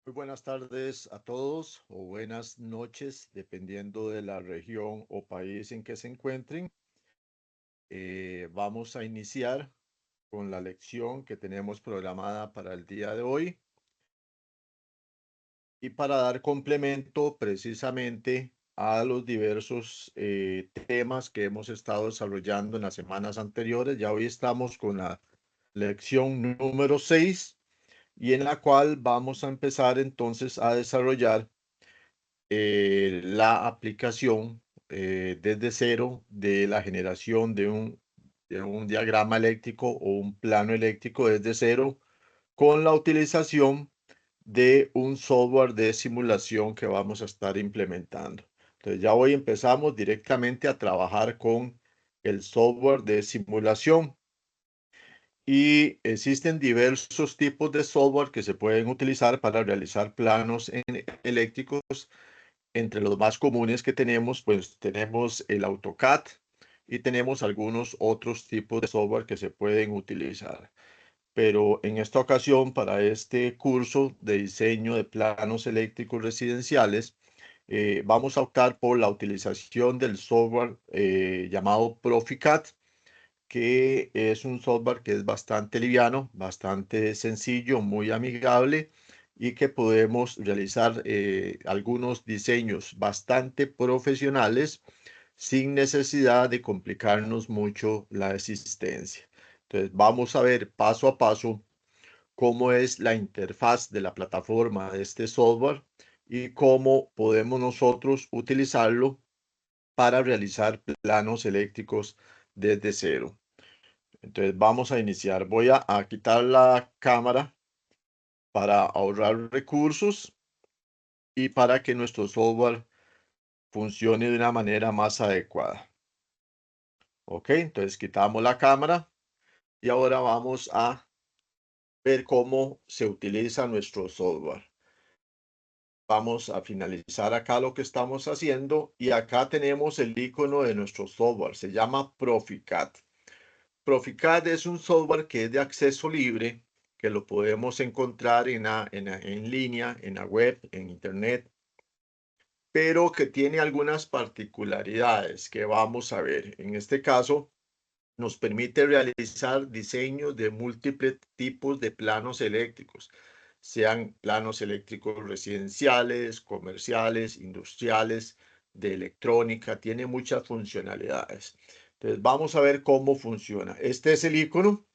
Muy buenas tardes a todos o buenas noches, dependiendo de la región o país en que se encuentren. Vamos a iniciar con la lección que tenemos programada para el día de hoy y para dar complemento precisamente a los diversos temas que hemos estado desarrollando en las semanas anteriores. Ya hoy estamos con la lección número 6 y en la cual vamos a empezar entonces a desarrollar la aplicación desde cero de la generación de un diagrama eléctrico o un plano eléctrico desde cero con la utilización de un software de simulación que vamos a estar implementando. Entonces ya hoy empezamos directamente a trabajar con el software de simulación y existen diversos tipos de software que se pueden utilizar para realizar planos eléctricos. Entre los más comunes que tenemos, pues tenemos el AutoCAD y tenemos algunos otros tipos de software que se pueden utilizar. Pero en esta ocasión, para este curso de diseño de planos eléctricos residenciales, vamos a optar por la utilización del software llamado Proficad, que es un software que es bastante liviano, bastante sencillo, muy amigable y que podemos realizar algunos diseños bastante profesionales sin necesidad de complicarnos mucho la existencia. Entonces vamos a ver paso a paso cómo es la interfaz de la plataforma de este software y cómo podemos nosotros utilizarlo para realizar planos eléctricos desde cero. Entonces vamos a iniciar. Voy a quitar la cámara para ahorrar recursos y para que nuestro software funcione de una manera más adecuada. Ok, entonces quitamos la cámara y ahora vamos a ver cómo se utiliza nuestro software. Vamos a finalizar acá lo que estamos haciendo y acá tenemos el icono de nuestro software. Se llama Proficad. Proficad es un software que es de acceso libre, que lo podemos encontrar en línea, en la web, en internet, pero que tiene algunas particularidades que vamos a ver. En este caso, nos permite realizar diseños de múltiples tipos de planos eléctricos, sean planos eléctricos residenciales, comerciales, industriales, de electrónica, tiene muchas funcionalidades. Entonces vamos a ver cómo funciona. Este es el icono,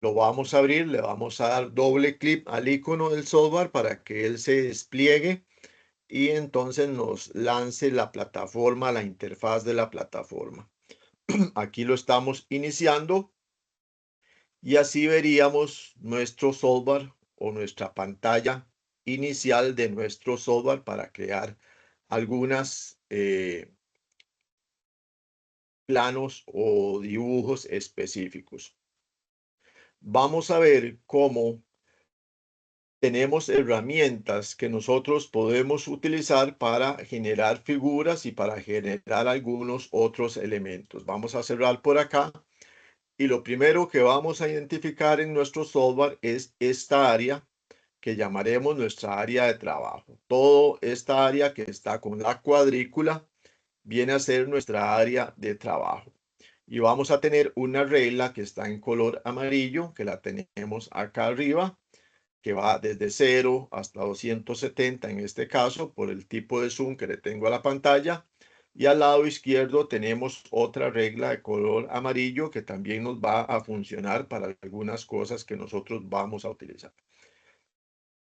lo vamos a abrir, le vamos a dar doble clic al icono del software para que él se despliegue y entonces nos lance la plataforma, la interfaz de la plataforma. Aquí lo estamos iniciando y así veríamos nuestro software o nuestra pantalla inicial de nuestro software para crear algunas planos o dibujos específicos. Vamos a ver cómo tenemos herramientas que nosotros podemos utilizar para generar figuras y para generar algunos otros elementos. Vamos a cerrar por acá. Y lo primero que vamos a identificar en nuestro software es esta área que llamaremos nuestra área de trabajo. Toda esta área que está con la cuadrícula viene a ser nuestra área de trabajo. Y vamos a tener una regla que está en color amarillo, que la tenemos acá arriba, que va desde 0 hasta 270 en este caso, por el tipo de zoom que le tengo a la pantalla. Y al lado izquierdo tenemos otra regla de color amarillo que también nos va a funcionar para algunas cosas que nosotros vamos a utilizar.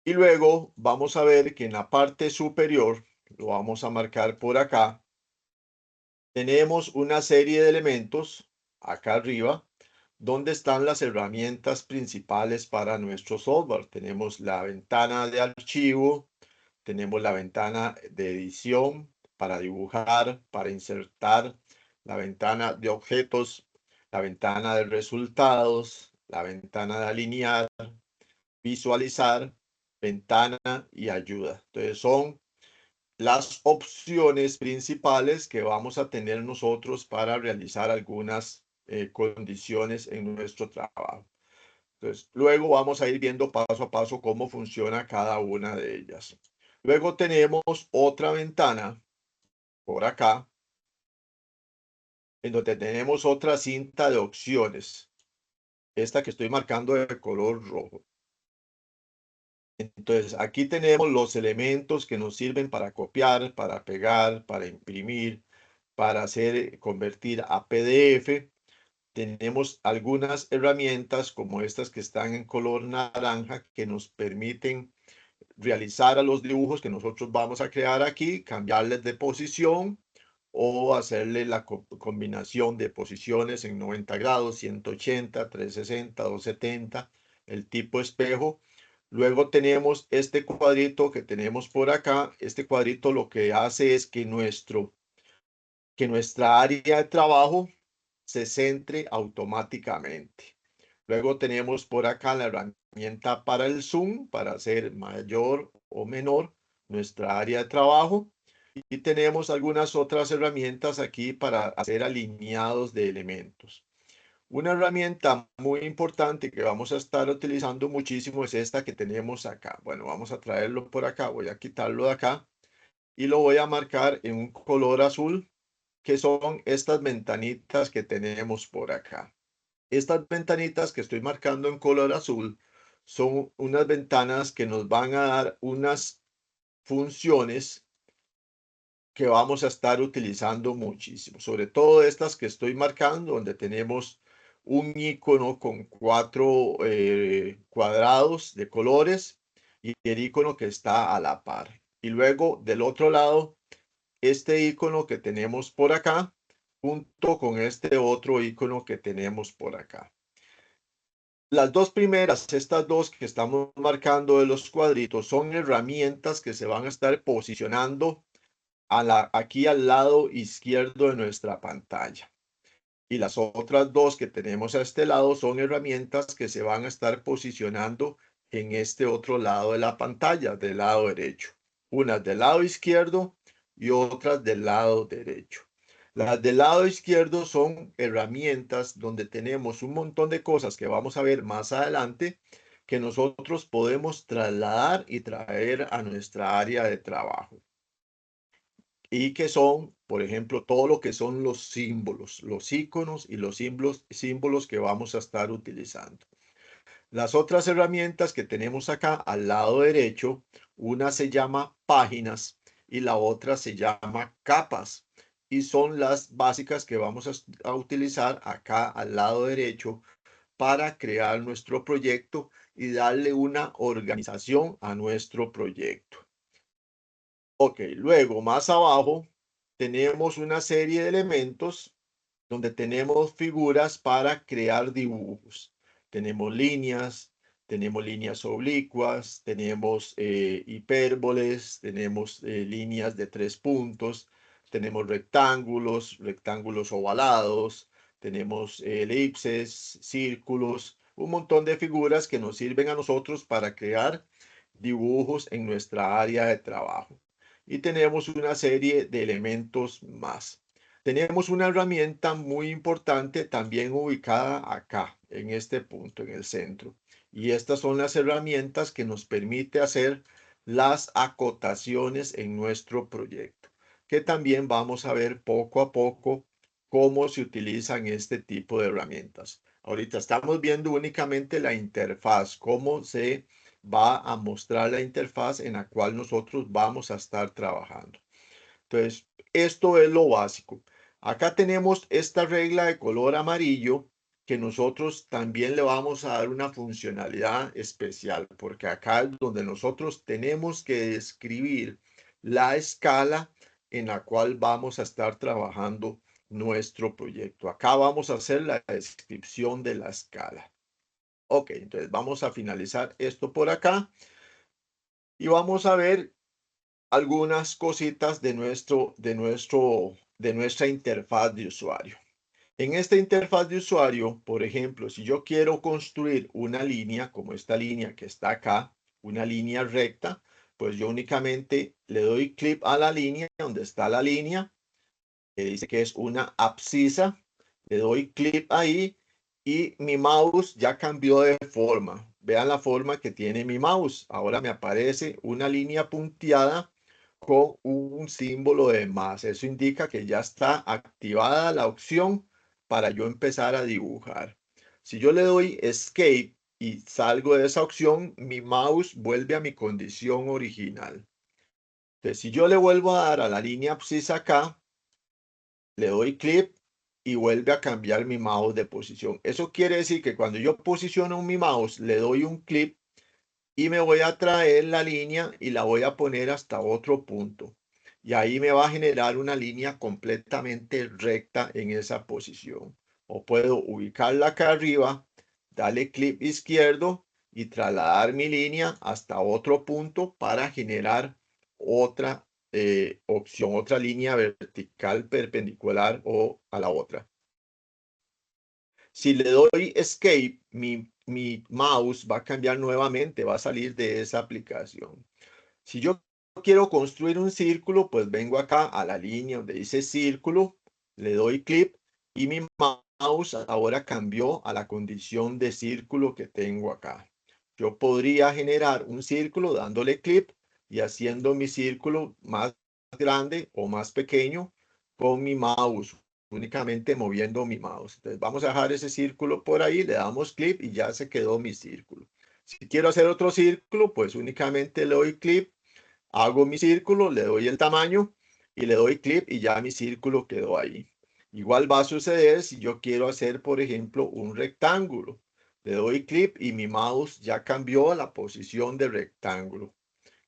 Y luego vamos a ver que en la parte superior, lo vamos a marcar por acá, tenemos una serie de elementos acá arriba donde están las herramientas principales para nuestro software. Tenemos la ventana de archivo, tenemos la ventana de edición para dibujar, para insertar, la ventana de objetos, la ventana de resultados, la ventana de alinear, visualizar, ventana y ayuda. Entonces son las opciones principales que vamos a tener nosotros para realizar algunas condiciones en nuestro trabajo. Entonces, luego vamos a ir viendo paso a paso cómo funciona cada una de ellas. Luego tenemos otra ventana por acá, en donde tenemos otra cinta de opciones. Esta que estoy marcando de color rojo. Entonces, aquí tenemos los elementos que nos sirven para copiar, para pegar, para imprimir, para hacer, convertir a PDF. Tenemos algunas herramientas como estas que están en color naranja que nos permiten realizar a los dibujos que nosotros vamos a crear aquí, cambiarles de posición o hacerle la combinación de posiciones en 90 grados, 180, 360, 270, el tipo espejo. Luego tenemos este cuadrito que tenemos por acá. Este cuadrito lo que hace es que nuestra área de trabajo se centre automáticamente. Luego tenemos por acá la herramienta para el zoom, para hacer mayor o menor nuestra área de trabajo. Y tenemos algunas otras herramientas aquí para hacer alineados de elementos. Una herramienta muy importante que vamos a estar utilizando muchísimo es esta que tenemos acá. Bueno, vamos a traerlo por acá. Voy a quitarlo de acá y lo voy a marcar en un color azul, que son estas ventanitas que tenemos por acá. Estas ventanitas que estoy marcando en color azul son unas ventanas que nos van a dar unas funciones que vamos a estar utilizando muchísimo, sobre todo estas que estoy marcando, donde tenemos un icono con 4 cuadrados de colores y el icono que está a la par. Y luego del otro lado, este icono que tenemos por acá, junto con este otro icono que tenemos por acá. Las dos primeras, estas dos que estamos marcando de los cuadritos, son herramientas que se van a estar posicionando aquí al lado izquierdo de nuestra pantalla. Y las otras dos que tenemos a este lado son herramientas que se van a estar posicionando en este otro lado de la pantalla, del lado derecho. Unas del lado izquierdo y otras del lado derecho. Las del lado izquierdo son herramientas donde tenemos un montón de cosas que vamos a ver más adelante que nosotros podemos trasladar y traer a nuestra área de trabajo. Y que son, por ejemplo, todo lo que son los símbolos, los iconos y los símbolos que vamos a estar utilizando. Las otras herramientas que tenemos acá al lado derecho, una se llama páginas y la otra se llama capas. Y son las básicas que vamos a utilizar acá al lado derecho para crear nuestro proyecto y darle una organización a nuestro proyecto. Ok, luego más abajo tenemos una serie de elementos donde tenemos figuras para crear dibujos. Tenemos líneas oblicuas, tenemos hipérboles, tenemos líneas de 3 puntos, tenemos rectángulos ovalados, tenemos elipses, círculos, un montón de figuras que nos sirven a nosotros para crear dibujos en nuestra área de trabajo. Y tenemos una serie de elementos más. Tenemos una herramienta muy importante también ubicada acá, en este punto, en el centro. Y estas son las herramientas que nos permite hacer las acotaciones en nuestro proyecto, que también vamos a ver poco a poco cómo se utilizan este tipo de herramientas. Ahorita estamos viendo únicamente la interfaz, cómo se va a mostrar la interfaz en la cual nosotros vamos a estar trabajando. Entonces, esto es lo básico. Acá tenemos esta regla de color amarillo que nosotros también le vamos a dar una funcionalidad especial, porque acá es donde nosotros tenemos que describir la escala en la cual vamos a estar trabajando nuestro proyecto. Acá vamos a hacer la descripción de la escala. Ok, entonces vamos a finalizar esto por acá y vamos a ver algunas cositas de nuestra interfaz de usuario. En esta interfaz de usuario, por ejemplo, si yo quiero construir una línea, como esta línea que está acá, una línea recta, pues yo únicamente le doy clic a la línea, donde está la línea, que dice que es una abscisa, le doy clic ahí y mi mouse ya cambió de forma. Vean la forma que tiene mi mouse. Ahora me aparece una línea punteada con un símbolo de más. Eso indica que ya está activada la opción para yo empezar a dibujar. Si yo le doy Escape y salgo de esa opción, mi mouse vuelve a mi condición original. Entonces, si yo le vuelvo a dar a la línea abscissa acá, le doy clic y vuelve a cambiar mi mouse de posición. Eso quiere decir que cuando yo posiciono mi mouse, le doy un clic y me voy a traer la línea y la voy a poner hasta otro punto. Y ahí me va a generar una línea completamente recta en esa posición. O puedo ubicarla acá arriba, darle clic izquierdo y trasladar mi línea hasta otro punto para generar otra opción, otra línea vertical perpendicular o a la otra. Si le doy Escape, mi mouse va a cambiar nuevamente, va a salir de esa aplicación. Si yo quiero construir un círculo, pues vengo acá a la línea donde dice círculo, le doy clic y mi mouse ahora cambió a la condición de círculo que tengo acá. Yo podría generar un círculo dándole clic y haciendo mi círculo más grande o más pequeño con mi mouse, únicamente moviendo mi mouse. Entonces vamos a dejar ese círculo por ahí, le damos clic y ya se quedó mi círculo. Si quiero hacer otro círculo, pues únicamente le doy clic, hago mi círculo, le doy el tamaño y le doy clic y ya mi círculo quedó ahí. Igual va a suceder si yo quiero hacer, por ejemplo, un rectángulo. Le doy clic y mi mouse ya cambió la posición del rectángulo.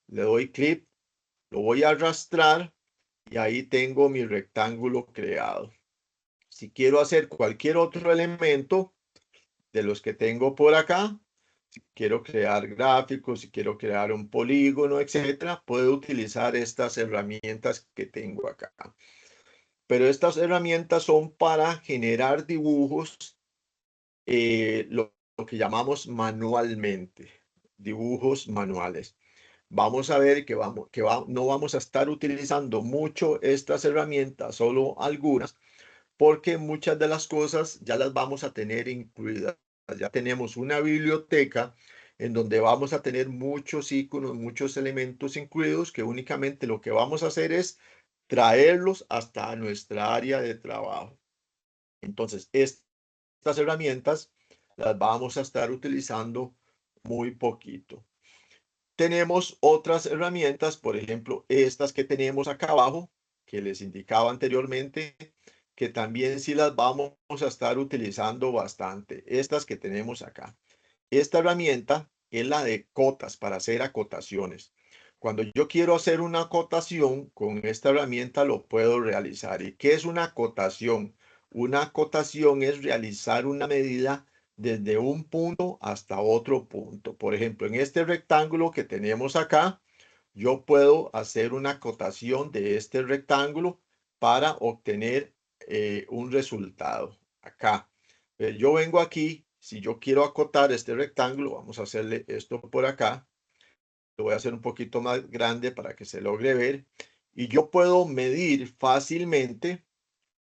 Le doy clic, lo voy a arrastrar y ahí tengo mi rectángulo creado. Si quiero hacer cualquier otro elemento de los que tengo por acá, si quiero crear gráficos, si quiero crear un polígono, etcétera, puedo utilizar estas herramientas que tengo acá. Pero estas herramientas son para generar dibujos, lo que llamamos manualmente, dibujos manuales. Vamos a ver que, no vamos a estar utilizando mucho estas herramientas, solo algunas, porque muchas de las cosas ya las vamos a tener incluidas. Ya tenemos una biblioteca en donde vamos a tener muchos iconos, muchos elementos incluidos que únicamente lo que vamos a hacer es traerlos hasta nuestra área de trabajo. Entonces, estas herramientas las vamos a estar utilizando muy poquito. Tenemos otras herramientas, por ejemplo, estas que tenemos acá abajo, que les indicaba anteriormente, que también sí las vamos a estar utilizando bastante. Estas que tenemos acá. Esta herramienta es la de cotas, para hacer acotaciones. Cuando yo quiero hacer una acotación, con esta herramienta lo puedo realizar. ¿Y qué es una acotación? Una acotación es realizar una medida desde un punto hasta otro punto. Por ejemplo, en este rectángulo que tenemos acá, yo puedo hacer una acotación de este rectángulo para obtener un resultado. Acá. Yo vengo aquí, si yo quiero acotar este rectángulo, vamos a hacerle esto por acá. Lo voy a hacer un poquito más grande para que se logre ver. Y yo puedo medir fácilmente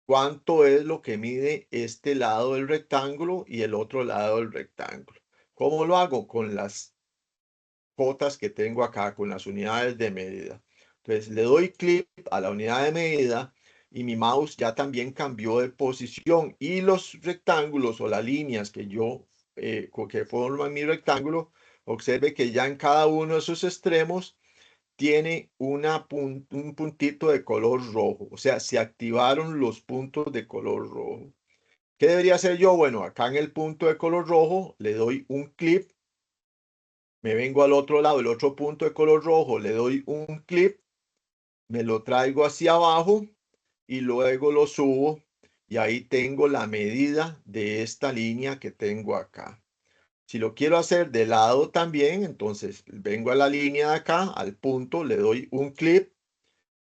cuánto es lo que mide este lado del rectángulo y el otro lado del rectángulo. ¿Cómo lo hago? Con las cotas que tengo acá, con las unidades de medida. Entonces le doy clic a la unidad de medida y mi mouse ya también cambió de posición y los rectángulos o las líneas que forman mi rectángulo, observe que ya en cada uno de sus extremos tiene un puntito de color rojo, o sea, se activaron los puntos de color rojo. ¿Qué debería hacer yo? Bueno, acá en el punto de color rojo le doy un clic, me vengo al otro lado, el otro punto de color rojo, le doy un clic, me lo traigo hacia abajo y luego lo subo y ahí tengo la medida de esta línea que tengo acá. Si lo quiero hacer de lado también, entonces vengo a la línea de acá, al punto, le doy un clic,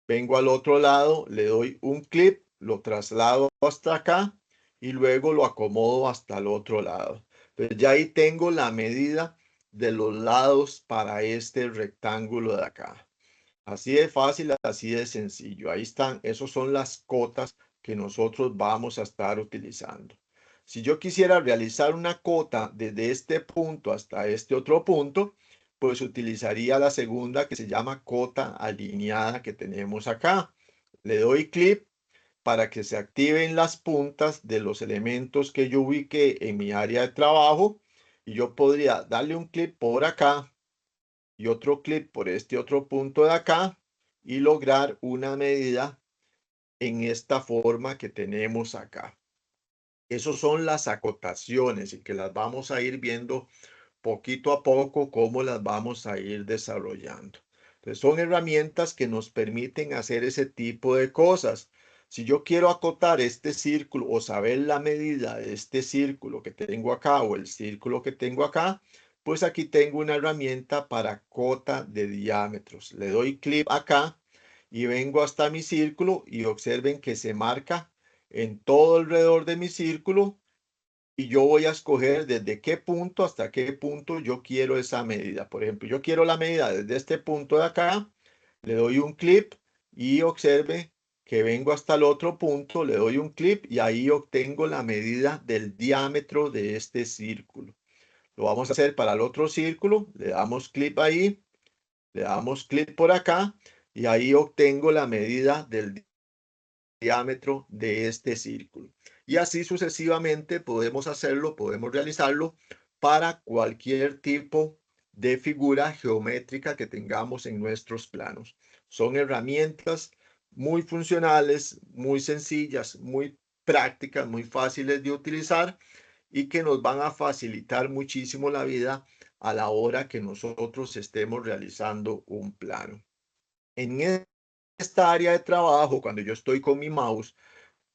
vengo al otro lado, le doy un clic, lo traslado hasta acá y luego lo acomodo hasta el otro lado. Entonces ya ahí tengo la medida de los lados para este rectángulo de acá. Así de fácil, así de sencillo. Ahí están, esas son las cotas que nosotros vamos a estar utilizando. Si yo quisiera realizar una cota desde este punto hasta este otro punto, pues utilizaría la segunda que se llama cota alineada que tenemos acá. Le doy clic para que se activen las puntas de los elementos que yo ubiqué en mi área de trabajo y yo podría darle un clic por acá y otro clic por este otro punto de acá y lograr una medida en esta forma que tenemos acá. Esas son las acotaciones y que las vamos a ir viendo poquito a poco cómo las vamos a ir desarrollando. Entonces, son herramientas que nos permiten hacer ese tipo de cosas. Si yo quiero acotar este círculo o saber la medida de este círculo que tengo acá o el círculo que tengo acá, pues aquí tengo una herramienta para cota de diámetros. Le doy clic acá y vengo hasta mi círculo y observen que se marca en todo alrededor de mi círculo y yo voy a escoger desde qué punto hasta qué punto yo quiero esa medida. Por ejemplo, yo quiero la medida desde este punto de acá, le doy un clic y observe que vengo hasta el otro punto, le doy un clic y ahí obtengo la medida del diámetro de este círculo. Lo vamos a hacer para el otro círculo, le damos clic ahí, le damos clic por acá y ahí obtengo la medida del diámetro de este círculo. Y así sucesivamente podemos hacerlo, podemos realizarlo para cualquier tipo de figura geométrica que tengamos en nuestros planos. Son herramientas muy funcionales, muy sencillas, muy prácticas, muy fáciles de utilizar y que nos van a facilitar muchísimo la vida a la hora que nosotros estemos realizando un plano. En esta área de trabajo, cuando yo estoy con mi mouse,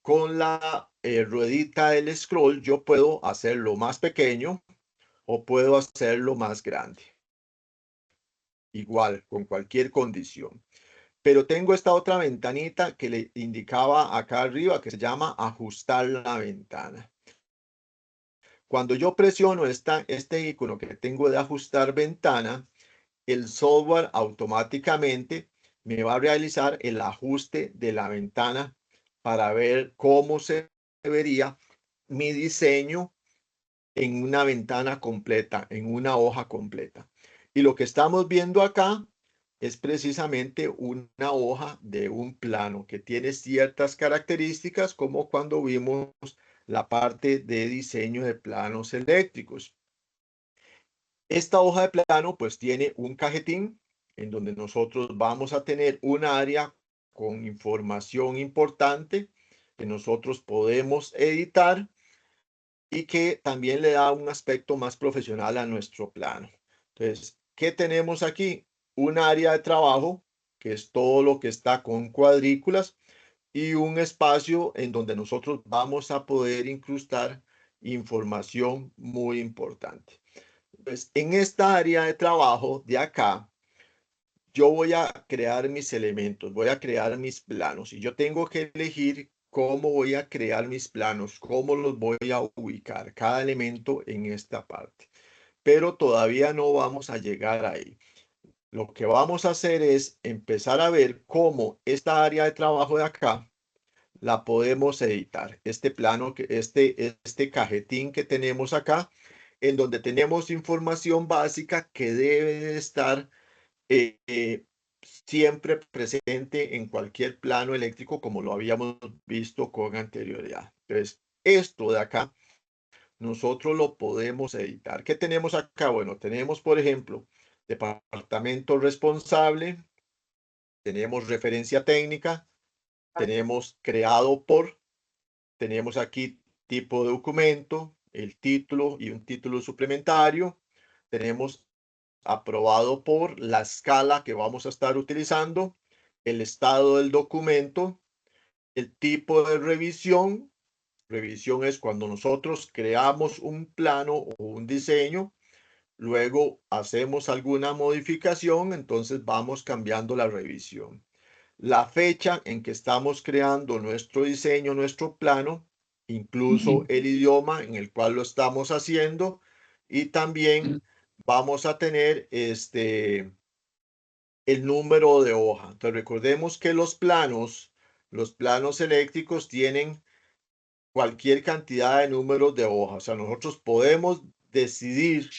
con la ruedita del scroll, yo puedo hacerlo más pequeño o puedo hacerlo más grande. Igual, con cualquier condición. Pero tengo esta otra ventanita que le indicaba acá arriba que se llama ajustar la ventana. Cuando yo presiono este icono que tengo de ajustar ventana, el software automáticamente me va a realizar el ajuste de la ventana para ver cómo se vería mi diseño en una ventana completa, en una hoja completa. Y lo que estamos viendo acá es precisamente una hoja de un plano que tiene ciertas características como cuando vimos la parte de diseño de planos eléctricos. Esta hoja de plano pues tiene un cajetín en donde nosotros vamos a tener un área con información importante que nosotros podemos editar y que también le da un aspecto más profesional a nuestro plano. Entonces, ¿qué tenemos aquí? Un área de trabajo, que es todo lo que está con cuadrículas, y un espacio en donde nosotros vamos a poder incrustar información muy importante. Pues en esta área de trabajo de acá, yo voy a crear mis elementos, voy a crear mis planos y yo tengo que elegir cómo voy a crear mis planos, cómo los voy a ubicar, cada elemento en esta parte. Pero todavía no vamos a llegar ahí. Lo que vamos a hacer es empezar a ver cómo esta área de trabajo de acá la podemos editar. Este plano, este cajetín que tenemos acá, en donde tenemos información básica que debe de estar siempre presente en cualquier plano eléctrico como lo habíamos visto con anterioridad. Entonces, esto de acá, nosotros lo podemos editar. ¿Qué tenemos acá? Bueno, tenemos, por ejemplo, departamento responsable, tenemos referencia técnica, tenemos creado por, tenemos aquí tipo de documento, el título y un título suplementario, tenemos aprobado por la escala que vamos a estar utilizando, el estado del documento, el tipo de revisión. Revisión es cuando nosotros creamos un plano o un diseño, luego hacemos alguna modificación, entonces vamos cambiando la revisión. La fecha en que estamos creando nuestro diseño, nuestro plano, incluso el idioma en el cual lo estamos haciendo y también vamos a tener el número de hoja. Entonces recordemos que los planos eléctricos tienen cualquier cantidad de números de hojas. O sea, nosotros podemos decidir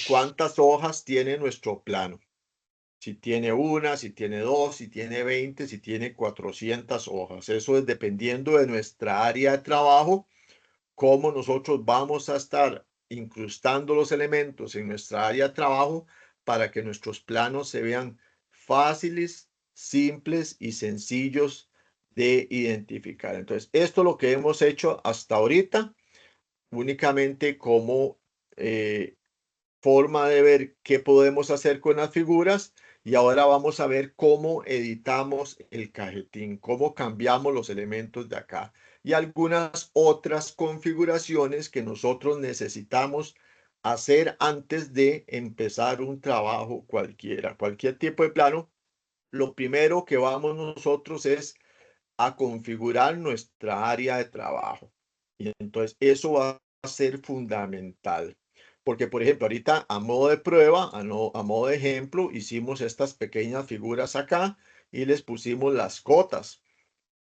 cuántas hojas tiene nuestro plano. Si tiene una, si tiene dos, si tiene 20, si tiene 400 hojas. Eso es dependiendo de nuestra área de trabajo, cómo nosotros vamos a estar incrustando los elementos en nuestra área de trabajo para que nuestros planos se vean fáciles, simples y sencillos de identificar. Entonces, esto es lo que hemos hecho hasta ahorita, únicamente como forma de ver qué podemos hacer con las figuras, y ahora vamos a ver cómo editamos el cajetín, cómo cambiamos los elementos de acá y algunas otras configuraciones que nosotros necesitamos hacer antes de empezar un trabajo cualquiera, cualquier tipo de plano. Lo primero que vamos nosotros es a configurar nuestra área de trabajo. Y entonces eso va a ser fundamental. Porque, por ejemplo, ahorita a modo de prueba, a modo de ejemplo, hicimos estas pequeñas figuras acá y les pusimos las cotas.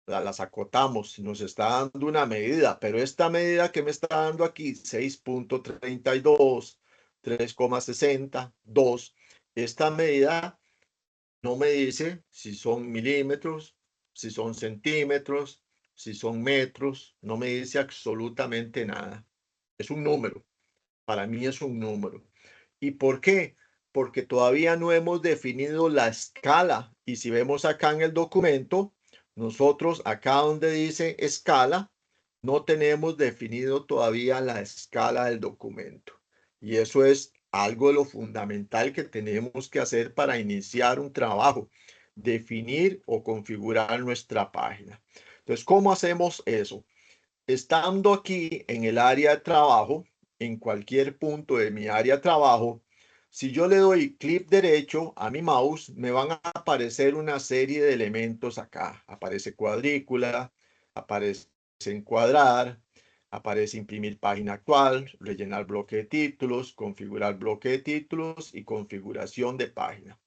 Las acotamos, nos está dando una medida, pero esta medida que me está dando aquí, 6.32, 3,60, 2, esta medida no me dice si son milímetros, si son centímetros, si son metros, no me dice absolutamente nada. Es un número, para mí es un número. ¿Y por qué? Porque todavía no hemos definido la escala. Y si vemos acá en el documento, nosotros acá donde dice escala, no tenemos definido todavía la escala del documento. Y eso es algo de lo fundamental que tenemos que hacer para iniciar un trabajo, definir o configurar nuestra página. Entonces, ¿cómo hacemos eso? Estando aquí en el área de trabajo, en cualquier punto de mi área de trabajo, si yo le doy clic derecho a mi mouse, me van a aparecer una serie de elementos acá. Aparece cuadrícula, aparece encuadrar, aparece imprimir página actual, rellenar bloque de títulos, configurar bloque de títulos y configuración de página.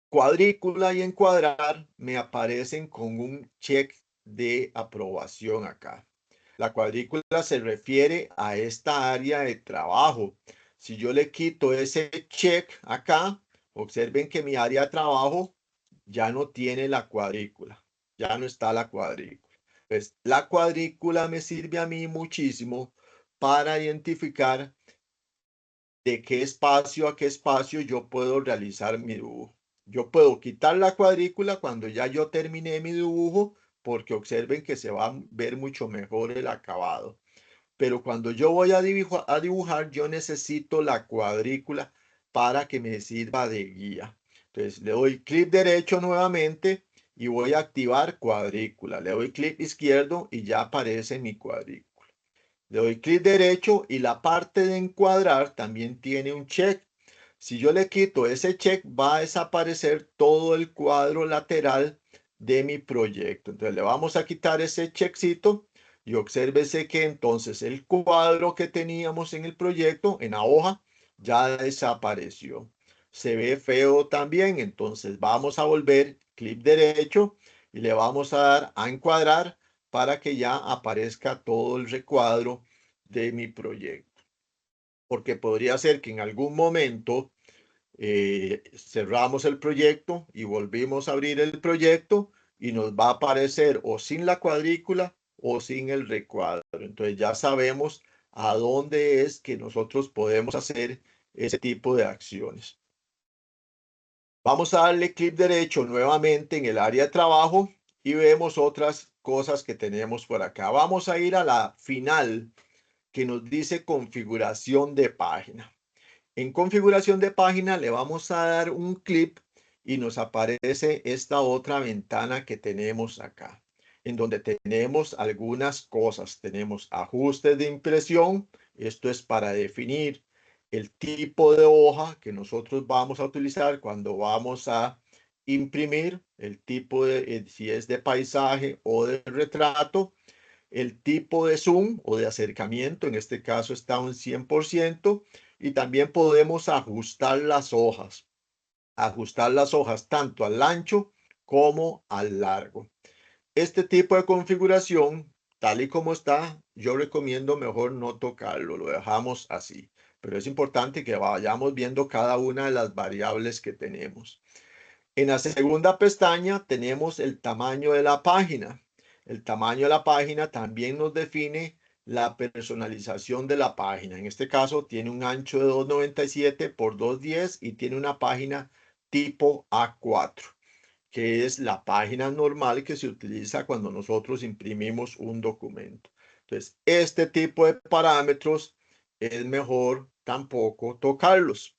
Cuadrícula y encuadrar me aparecen con un check de aprobación acá. La cuadrícula se refiere a esta área de trabajo. Si yo le quito ese check acá, observen que mi área de trabajo ya no tiene la cuadrícula, ya no está la cuadrícula. Pues la cuadrícula me sirve a mí muchísimo para identificar de qué espacio a qué espacio yo puedo realizar mi dibujo. Yo puedo quitar la cuadrícula cuando ya yo terminé mi dibujo, porque observen que se va a ver mucho mejor el acabado. Pero cuando yo voy a dibujar, yo necesito la cuadrícula para que me sirva de guía. Entonces le doy clic derecho nuevamente y voy a activar cuadrícula. Le doy clic izquierdo y ya aparece mi cuadrícula. Le doy clic derecho y la parte de encuadrar también tiene un check. Si yo le quito ese check, va a desaparecer todo el cuadro lateral de mi proyecto. Entonces le vamos a quitar ese checkcito y obsérvese que entonces el cuadro que teníamos en el proyecto, en la hoja, ya desapareció. Se ve feo también, entonces vamos a volver clic derecho y le vamos a dar a encuadrar para que ya aparezca todo el recuadro de mi proyecto. Porque podría ser que en algún momento cerramos el proyecto y volvimos a abrir el proyecto y nos va a aparecer o sin la cuadrícula o sin el recuadro. Entonces ya sabemos a dónde es que nosotros podemos hacer ese tipo de acciones. Vamos a darle clic derecho nuevamente en el área de trabajo y vemos otras cosas que tenemos por acá. Vamos a ir a la final que nos dice configuración de página. En configuración de página le vamos a dar un clic y nos aparece esta otra ventana que tenemos acá, en donde tenemos algunas cosas. Tenemos ajustes de impresión. Esto es para definir el tipo de hoja que nosotros vamos a utilizar cuando vamos a imprimir, el tipo de, si es de paisaje o de retrato, el tipo de zoom o de acercamiento, en este caso está un 100%, y también podemos ajustar las hojas tanto al ancho como al largo. Este tipo de configuración, tal y como está, yo recomiendo mejor no tocarlo, lo dejamos así. Pero es importante que vayamos viendo cada una de las variables que tenemos. En la segunda pestaña tenemos el tamaño de la página. El tamaño de la página también nos define la personalización de la página. En este caso tiene un ancho de 297 por 210 y tiene una página tipo A4, que es la página normal que se utiliza cuando nosotros imprimimos un documento. Entonces, este tipo de parámetros es mejor tampoco tocarlos.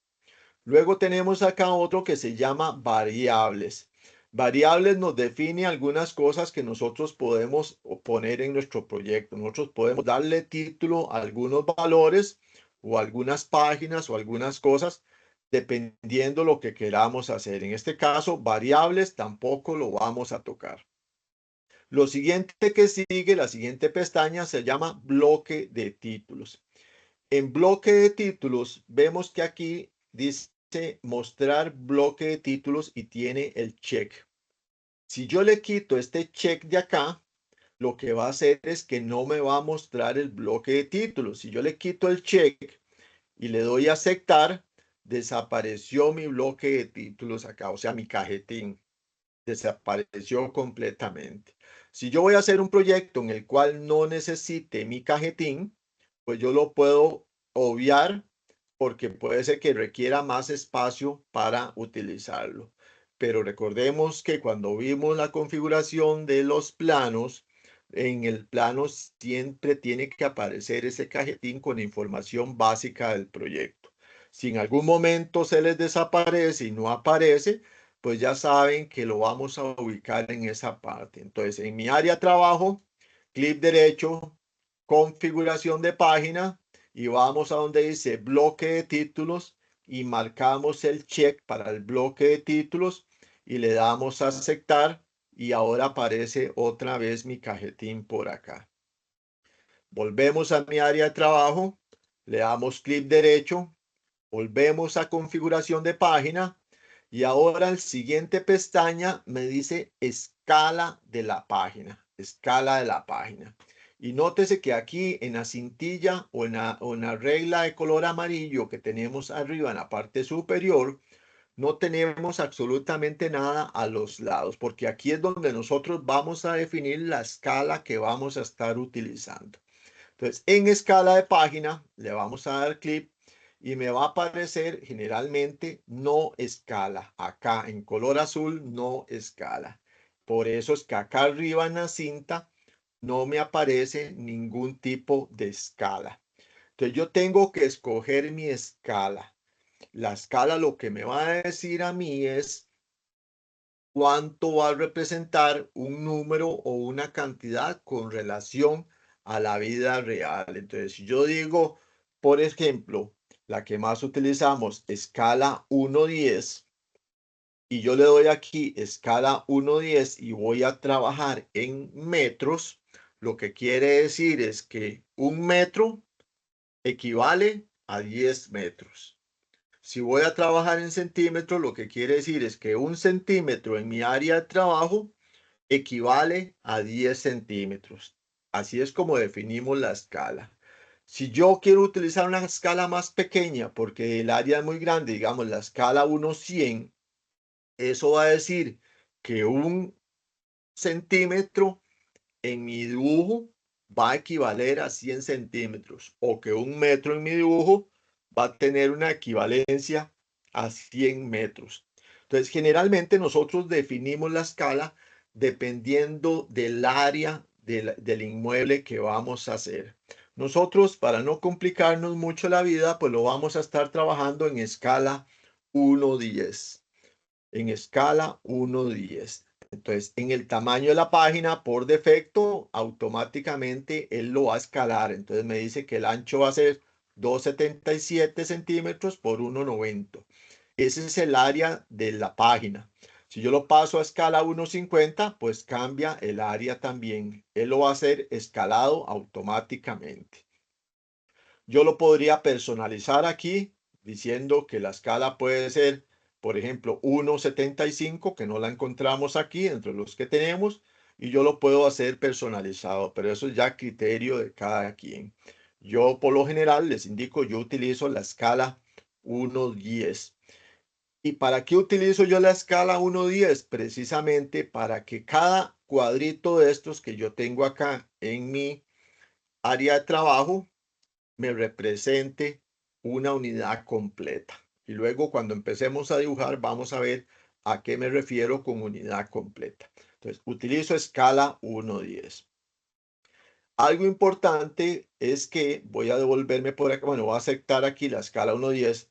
Luego tenemos acá otro que se llama variables. Variables nos define algunas cosas que nosotros podemos poner en nuestro proyecto. Nosotros podemos darle título a algunos valores o algunas páginas o algunas cosas dependiendo lo que queramos hacer. En este caso, variables tampoco lo vamos a tocar. Lo siguiente que sigue, la siguiente pestaña se llama bloque de títulos. En bloque de títulos, vemos que aquí dice mostrar bloque de títulos y tiene el check. Si yo le quito este check de acá, lo que va a hacer es que no me va a mostrar el bloque de títulos. Si yo le quito el check y le doy a aceptar, desapareció mi bloque de títulos acá, o sea, mi cajetín desapareció completamente. Si yo voy a hacer un proyecto en el cual no necesite mi cajetín, pues yo lo puedo obviar porque puede ser que requiera más espacio para utilizarlo. Pero recordemos que cuando vimos la configuración de los planos, en el plano siempre tiene que aparecer ese cajetín con información básica del proyecto. Si en algún momento se les desaparece y no aparece, pues ya saben que lo vamos a ubicar en esa parte. Entonces, en mi área de trabajo, clic derecho, configuración de página y vamos a donde dice bloque de títulos y marcamos el check para el bloque de títulos y le damos a aceptar y ahora aparece otra vez mi cajetín por acá. Volvemos a mi área de trabajo, le damos clic derecho, volvemos a configuración de página y ahora el siguiente pestaña me dice escala de la página, escala de la página. Y nótese que aquí en la cintilla o en la regla de color amarillo que tenemos arriba en la parte superior, no tenemos absolutamente nada a los lados, porque aquí es donde nosotros vamos a definir la escala que vamos a estar utilizando. Entonces, en escala de página, le vamos a dar clic y me va a aparecer generalmente no escala. Acá en color azul, no escala. Por eso es que acá arriba en la cinta no me aparece ningún tipo de escala. Entonces, yo tengo que escoger mi escala. La escala lo que me va a decir a mí es cuánto va a representar un número o una cantidad con relación a la vida real. Entonces, si yo digo, por ejemplo, la que más utilizamos, escala 1:10, y yo le doy aquí escala 1:10 y voy a trabajar en metros, lo que quiere decir es que un metro equivale a 10 metros. Si voy a trabajar en centímetros, lo que quiere decir es que un centímetro en mi área de trabajo equivale a 10 centímetros. Así es como definimos la escala. Si yo quiero utilizar una escala más pequeña porque el área es muy grande, digamos la escala 1:100, eso va a decir que un centímetro en mi dibujo va a equivaler a 100 centímetros o que un metro en mi dibujo va a tener una equivalencia a 100 metros. Entonces, generalmente nosotros definimos la escala dependiendo del área del inmueble que vamos a hacer. Nosotros, para no complicarnos mucho la vida, pues lo vamos a estar trabajando en escala 1:10. En escala 1:10. Entonces, en el tamaño de la página, por defecto, automáticamente él lo va a escalar. Entonces me dice que el ancho va a ser 277 centímetros por 1,90. Ese es el área de la página. Si yo lo paso a escala 1,50, pues cambia el área también. Él lo va a hacer escalado automáticamente. Yo lo podría personalizar aquí diciendo que la escala puede ser, por ejemplo, 1,75, que no la encontramos aquí entre los que tenemos, y yo lo puedo hacer personalizado, pero eso es ya criterio de cada quien. Yo por lo general les indico, yo utilizo la escala 1:10. ¿Y para qué utilizo yo la escala 1:10? Precisamente para que cada cuadrito de estos que yo tengo acá en mi área de trabajo me represente una unidad completa. Y luego cuando empecemos a dibujar vamos a ver a qué me refiero con unidad completa. Entonces, utilizo escala 1:10. Algo importante es que voy a devolverme por acá, bueno, voy a aceptar aquí la escala 1:10.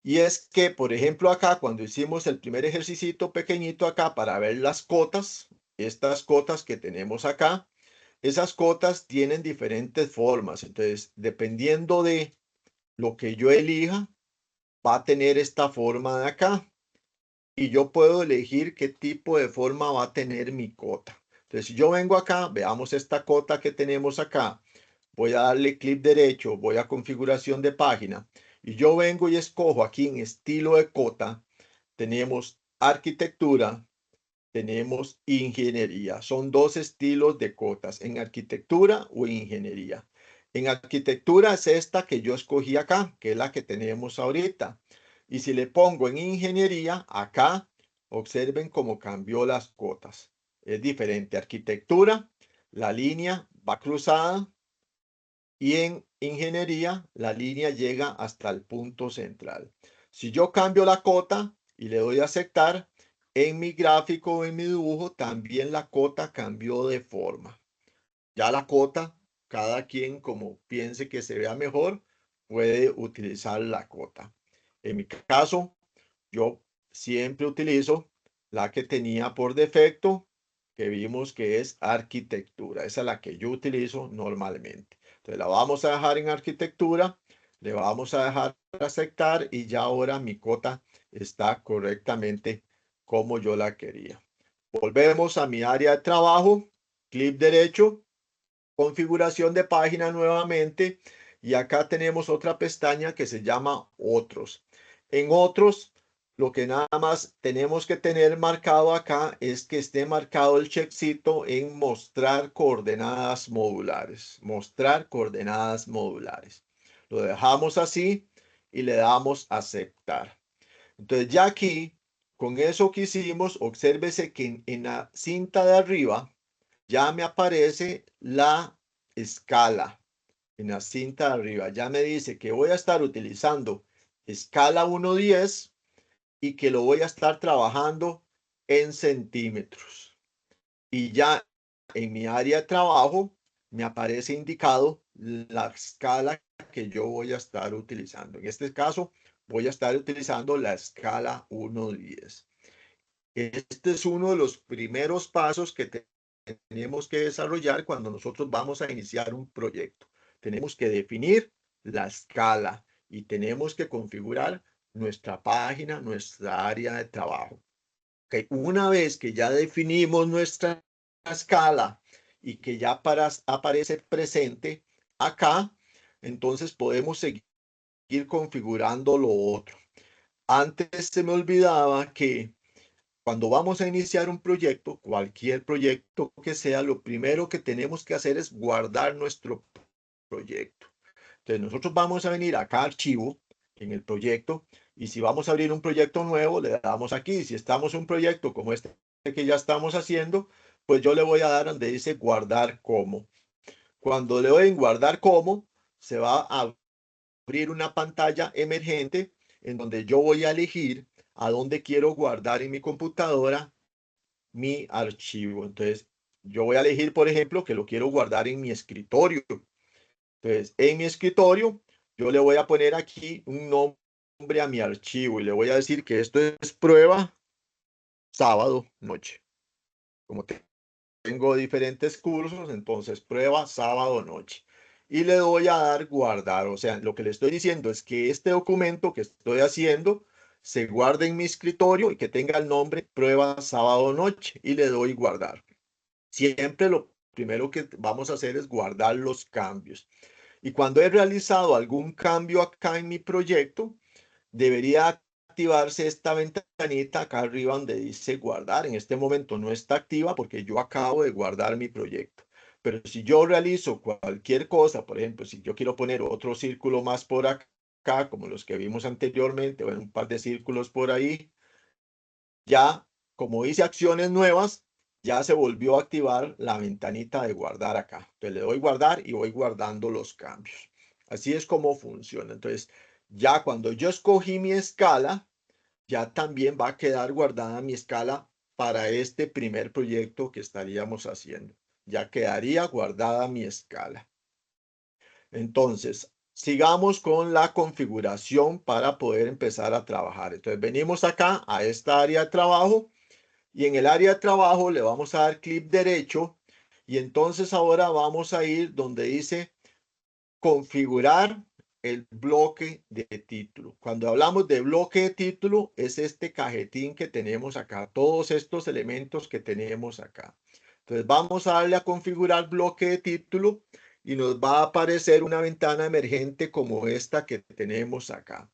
Y es que, por ejemplo, acá cuando hicimos el primer ejercicio pequeñito acá para ver las cotas, estas cotas que tenemos acá, esas cotas tienen diferentes formas. Entonces, dependiendo de lo que yo elija, va a tener esta forma de acá. Y yo puedo elegir qué tipo de forma va a tener mi cota. Entonces, si yo vengo acá, veamos esta cota que tenemos acá. Voy a darle clic derecho, voy a configuración de página. Y yo vengo y escojo aquí en estilo de cota. Tenemos arquitectura, tenemos ingeniería. Son dos estilos de cotas, en arquitectura o ingeniería. En arquitectura es esta que yo escogí acá, que es la que tenemos ahorita. Y si le pongo en ingeniería, acá, observen cómo cambió las cotas. Es diferente. Arquitectura, la línea va cruzada y en ingeniería la línea llega hasta el punto central. Si yo cambio la cota y le doy a aceptar, en mi gráfico o en mi dibujo también la cota cambió de forma. Ya la cota, cada quien como piense que se vea mejor, puede utilizar la cota. En mi caso, yo siempre utilizo la que tenía por defecto, que vimos que es arquitectura. Esa es la que yo utilizo normalmente. Entonces la vamos a dejar en arquitectura, le vamos a dejar aceptar y ya ahora mi cota está correctamente como yo la quería. Volvemos a mi área de trabajo, clic derecho, configuración de página nuevamente y acá tenemos otra pestaña que se llama otros. En otros, lo que nada más tenemos que tener marcado acá es que esté marcado el checkcito en mostrar coordenadas modulares. Mostrar coordenadas modulares. Lo dejamos así y le damos aceptar. Entonces ya aquí, con eso que hicimos, obsérvese que en la cinta de arriba ya me aparece la escala en la cinta de arriba. Ya me dice que voy a estar utilizando escala 1:10 y que lo voy a estar trabajando en centímetros. Y ya en mi área de trabajo me aparece indicado la escala que yo voy a estar utilizando. En este caso, voy a estar utilizando la escala 1:10. Este es uno de los primeros pasos que tenemos que desarrollar cuando nosotros vamos a iniciar un proyecto. Tenemos que definir la escala y tenemos que configurar nuestra página, nuestra área de trabajo. Okay. Una vez que ya definimos nuestra escala y que ya aparece presente acá, entonces podemos seguir configurando lo otro. Antes se me olvidaba que cuando vamos a iniciar un proyecto, cualquier proyecto que sea, lo primero que tenemos que hacer es guardar nuestro proyecto. Entonces nosotros vamos a venir acá a archivo en el proyecto y si vamos a abrir un proyecto nuevo, le damos aquí. Si estamos en un proyecto como este que ya estamos haciendo, pues yo le voy a dar donde dice guardar como. Cuando le doy en guardar como, se va a abrir una pantalla emergente en donde yo voy a elegir a dónde quiero guardar en mi computadora mi archivo. Entonces, yo voy a elegir, por ejemplo, que lo quiero guardar en mi escritorio. Entonces, en mi escritorio, yo le voy a poner aquí un nombre a mi archivo y le voy a decir que esto es prueba sábado noche. Como tengo diferentes cursos, entonces prueba sábado noche. Y le doy a dar guardar. O sea, lo que le estoy diciendo es que este documento que estoy haciendo se guarde en mi escritorio y que tenga el nombre prueba sábado noche. Y le doy guardar. Siempre lo primero que vamos a hacer es guardar los cambios. Y cuando he realizado algún cambio acá en mi proyecto, debería activarse esta ventanita acá arriba donde dice guardar. En este momento no está activa porque yo acabo de guardar mi proyecto. Pero si yo realizo cualquier cosa, por ejemplo, si yo quiero poner otro círculo más por acá, como los que vimos anteriormente, bueno, un par de círculos por ahí, ya como hice acciones nuevas, ya se volvió a activar la ventanita de guardar acá. Entonces le doy guardar y voy guardando los cambios. Así es como funciona. Entonces, ya cuando yo escogí mi escala, ya también va a quedar guardada mi escala para este primer proyecto que estaríamos haciendo. Ya quedaría guardada mi escala. Entonces, sigamos con la configuración para poder empezar a trabajar. Entonces, venimos acá a esta área de trabajo y en el área de trabajo le vamos a dar clic derecho y entonces ahora vamos a ir donde dice configurar el bloque de título. Cuando hablamos de bloque de título, es este cajetín que tenemos acá, todos estos elementos que tenemos acá. Entonces vamos a darle a configurar bloque de título y nos va a aparecer una ventana emergente como esta que tenemos acá,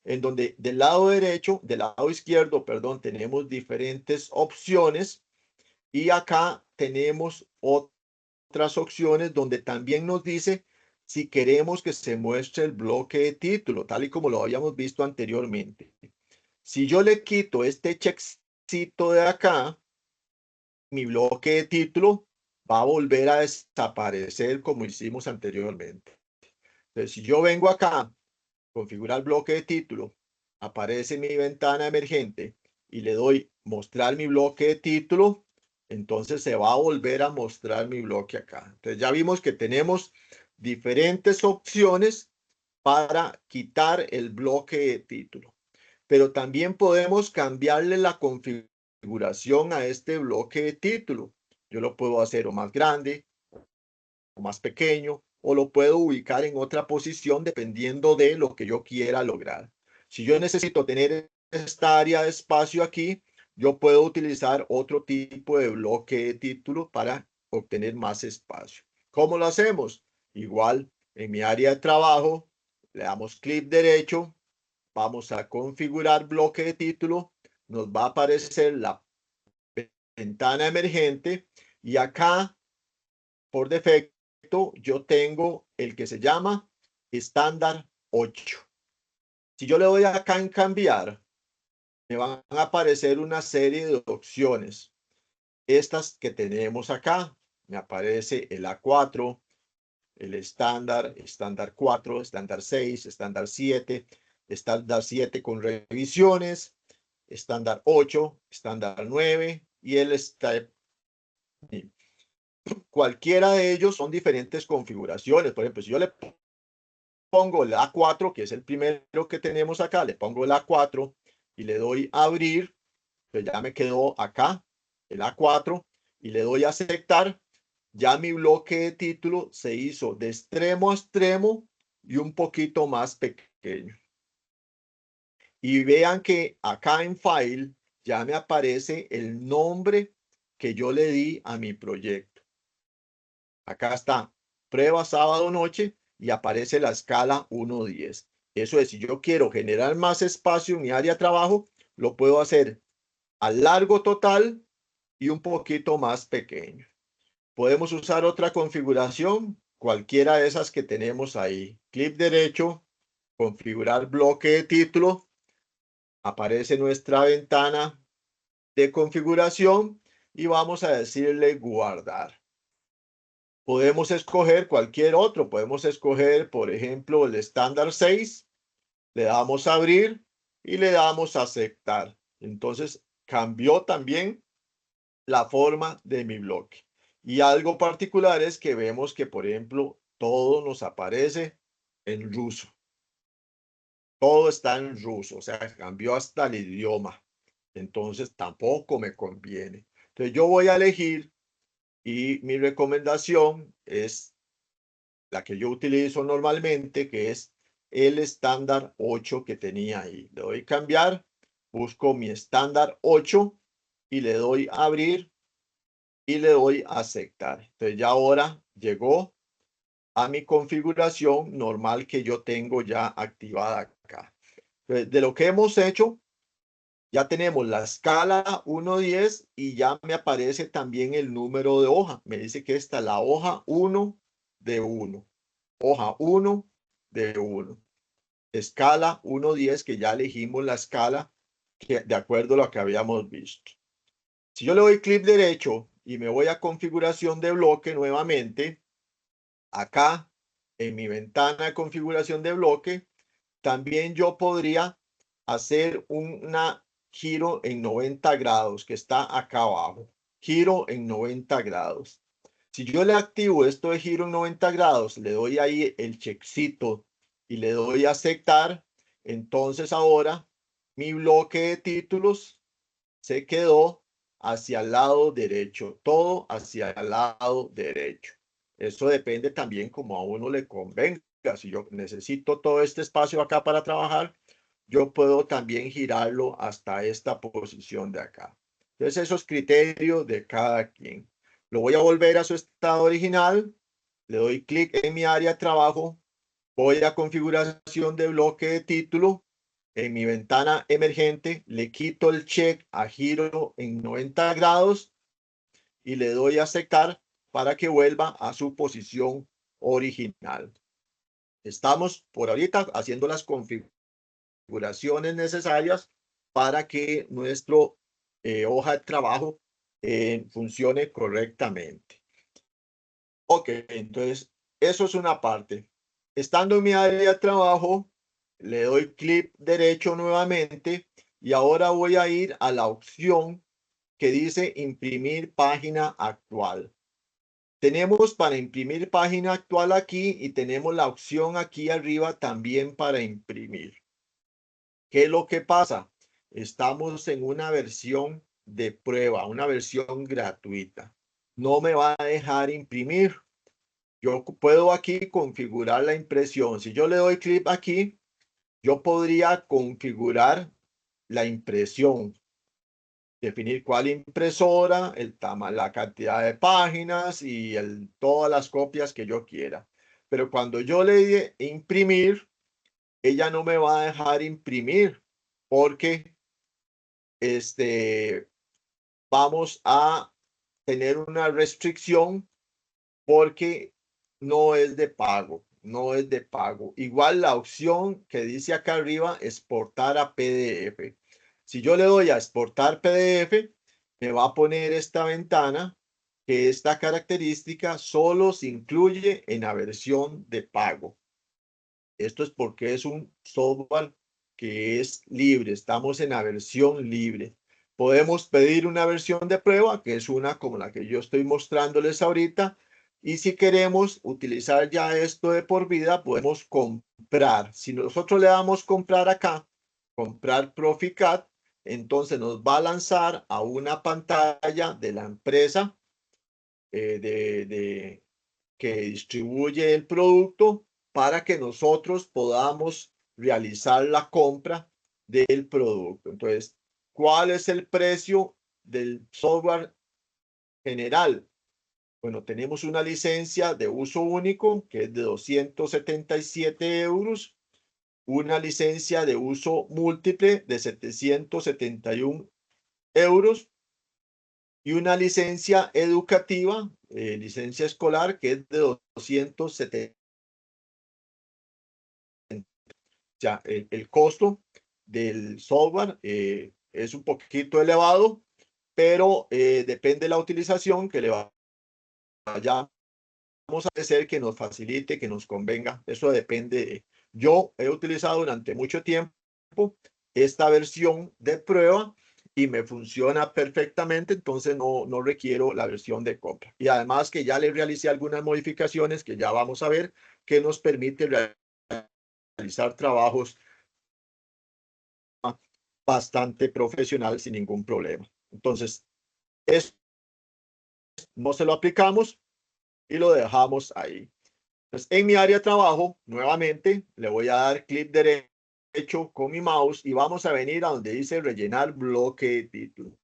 en donde del lado derecho, del lado izquierdo, perdón, tenemos diferentes opciones y acá tenemos otras opciones donde también nos dice si queremos que se muestre el bloque de título, tal y como lo habíamos visto anteriormente. Si yo le quito este checkcito de acá, mi bloque de título va a volver a desaparecer como hicimos anteriormente. Entonces, si yo vengo acá, configurar bloque de título, aparece mi ventana emergente y le doy mostrar mi bloque de título, entonces se va a volver a mostrar mi bloque acá. Entonces ya vimos que tenemos diferentes opciones para quitar el bloque de título, pero también podemos cambiarle la configuración a este bloque de título. Yo lo puedo hacer o más grande o más pequeño, o lo puedo ubicar en otra posición dependiendo de lo que yo quiera lograr. Si yo necesito tener esta área de espacio aquí, yo puedo utilizar otro tipo de bloque de título para obtener más espacio. ¿Cómo lo hacemos? Igual, en mi área de trabajo, le damos clic derecho, vamos a configurar bloque de título, nos va a aparecer la ventana emergente y acá, por defecto, yo tengo el que se llama estándar 8. Si yo le doy acá en cambiar, me van a aparecer una serie de opciones. Estas que tenemos acá, me aparece el A4, el estándar, estándar 4, estándar 6, estándar 7 con revisiones, estándar 8, estándar 9 y el step. Cualquiera de ellos son diferentes configuraciones. Por ejemplo, si yo le pongo el A4, que es el primero que tenemos acá, le pongo el A4 y le doy a abrir, pues ya me quedó acá el A4 y le doy a aceptar. Ya mi bloque de título se hizo de extremo a extremo y un poquito más pequeño. Y vean que acá en File ya me aparece el nombre que yo le di a mi proyecto. Acá está, prueba sábado noche y aparece la escala 1:10. Eso es, si yo quiero generar más espacio en mi área de trabajo, lo puedo hacer a largo total y un poquito más pequeño. Podemos usar otra configuración, cualquiera de esas que tenemos ahí. Clic derecho, configurar bloque de título. Aparece nuestra ventana de configuración y vamos a decirle guardar. Podemos escoger cualquier otro. Podemos escoger, por ejemplo, el estándar 6. Le damos a abrir y le damos a aceptar. Entonces cambió también la forma de mi bloque. Y algo particular es que vemos que, por ejemplo, todo nos aparece en ruso. Todo está en ruso, o sea, cambió hasta el idioma. Entonces tampoco me conviene. Entonces yo voy a elegir y mi recomendación es la que yo utilizo normalmente, que es el estándar 8 que tenía ahí. Le doy cambiar, busco mi estándar 8 y le doy abrir y le doy aceptar. Entonces ya ahora llegó a mi configuración normal que yo tengo ya activada acá. Entonces, de lo que hemos hecho, ya tenemos la escala 1-10 y ya me aparece también el número de hoja. Me dice que esta es la hoja 1 de 1. Hoja 1 de 1. Escala 1-10, que ya elegimos la escala de acuerdo a lo que habíamos visto. Si yo le doy clic derecho y me voy a configuración de bloque nuevamente, acá en mi ventana de configuración de bloque, también yo podría hacer una giro en 90 grados que está acá abajo. Giro en 90 grados. Si yo le activo esto de giro en 90 grados, le doy ahí el checkcito y le doy a aceptar, entonces ahora mi bloque de títulos se quedó hacia el lado derecho, todo hacia el lado derecho. Eso depende también como a uno le convenga. Si yo necesito todo este espacio acá para trabajar, yo puedo también girarlo hasta esta posición de acá. Entonces, esos criterios de cada quien. Lo voy a volver a su estado original. Le doy clic en mi área de trabajo. Voy a configuración de bloque de título. En mi ventana emergente le quito el check a giro en 90 grados y le doy a aceptar para que vuelva a su posición original. Estamos por ahorita haciendo las configuraciones necesarias para que nuestro hoja de trabajo funcione correctamente. Ok, entonces eso es una parte. Estando en mi área de trabajo, le doy clic derecho nuevamente y ahora voy a ir a la opción que dice imprimir página actual. Tenemos para imprimir página actual aquí y tenemos la opción aquí arriba también para imprimir. ¿Qué es lo que pasa? Estamos en una versión de prueba, una versión gratuita. No me va a dejar imprimir. Yo puedo aquí configurar la impresión. Si yo le doy clic aquí, yo podría configurar la impresión, definir cuál impresora, el tamaño, la cantidad de páginas y todas las copias que yo quiera. Pero cuando yo le dé imprimir, ella no me va a dejar imprimir porque vamos a tener una restricción porque no es de pago, no es de pago. Igual la opción que dice acá arriba, exportar a PDF. Si yo le doy a exportar PDF, me va a poner esta ventana que esta característica solo se incluye en la versión de pago. Esto es porque es un software que es libre. Estamos en la versión libre. Podemos pedir una versión de prueba, que es una como la que yo estoy mostrándoles ahorita. Y si queremos utilizar ya esto de por vida, podemos comprar. Si nosotros le damos comprar acá, comprar Proficat, entonces nos va a lanzar a una pantalla de la empresa que distribuye el producto para que nosotros podamos realizar la compra del producto. Entonces, ¿cuál es el precio del software general? Bueno, tenemos una licencia de uso único que es de 277 euros, una licencia de uso múltiple de 771 euros y una licencia educativa, licencia escolar, que es de 270. Ya, el costo del software es un poquito elevado, pero depende de la utilización que le vayamos a hacer, que nos facilite, que nos convenga. Eso depende. Yo he utilizado durante mucho tiempo esta versión de prueba y me funciona perfectamente, entonces no requiero la versión de compra. Y además que ya le realicé algunas modificaciones que ya vamos a ver que nos permite realizar trabajos bastante profesional sin ningún problema. Entonces, eso no se lo aplicamos y lo dejamos ahí. Entonces, en mi área de trabajo, nuevamente, le voy a dar clic derecho con mi mouse y vamos a venir a donde dice rellenar bloque de título.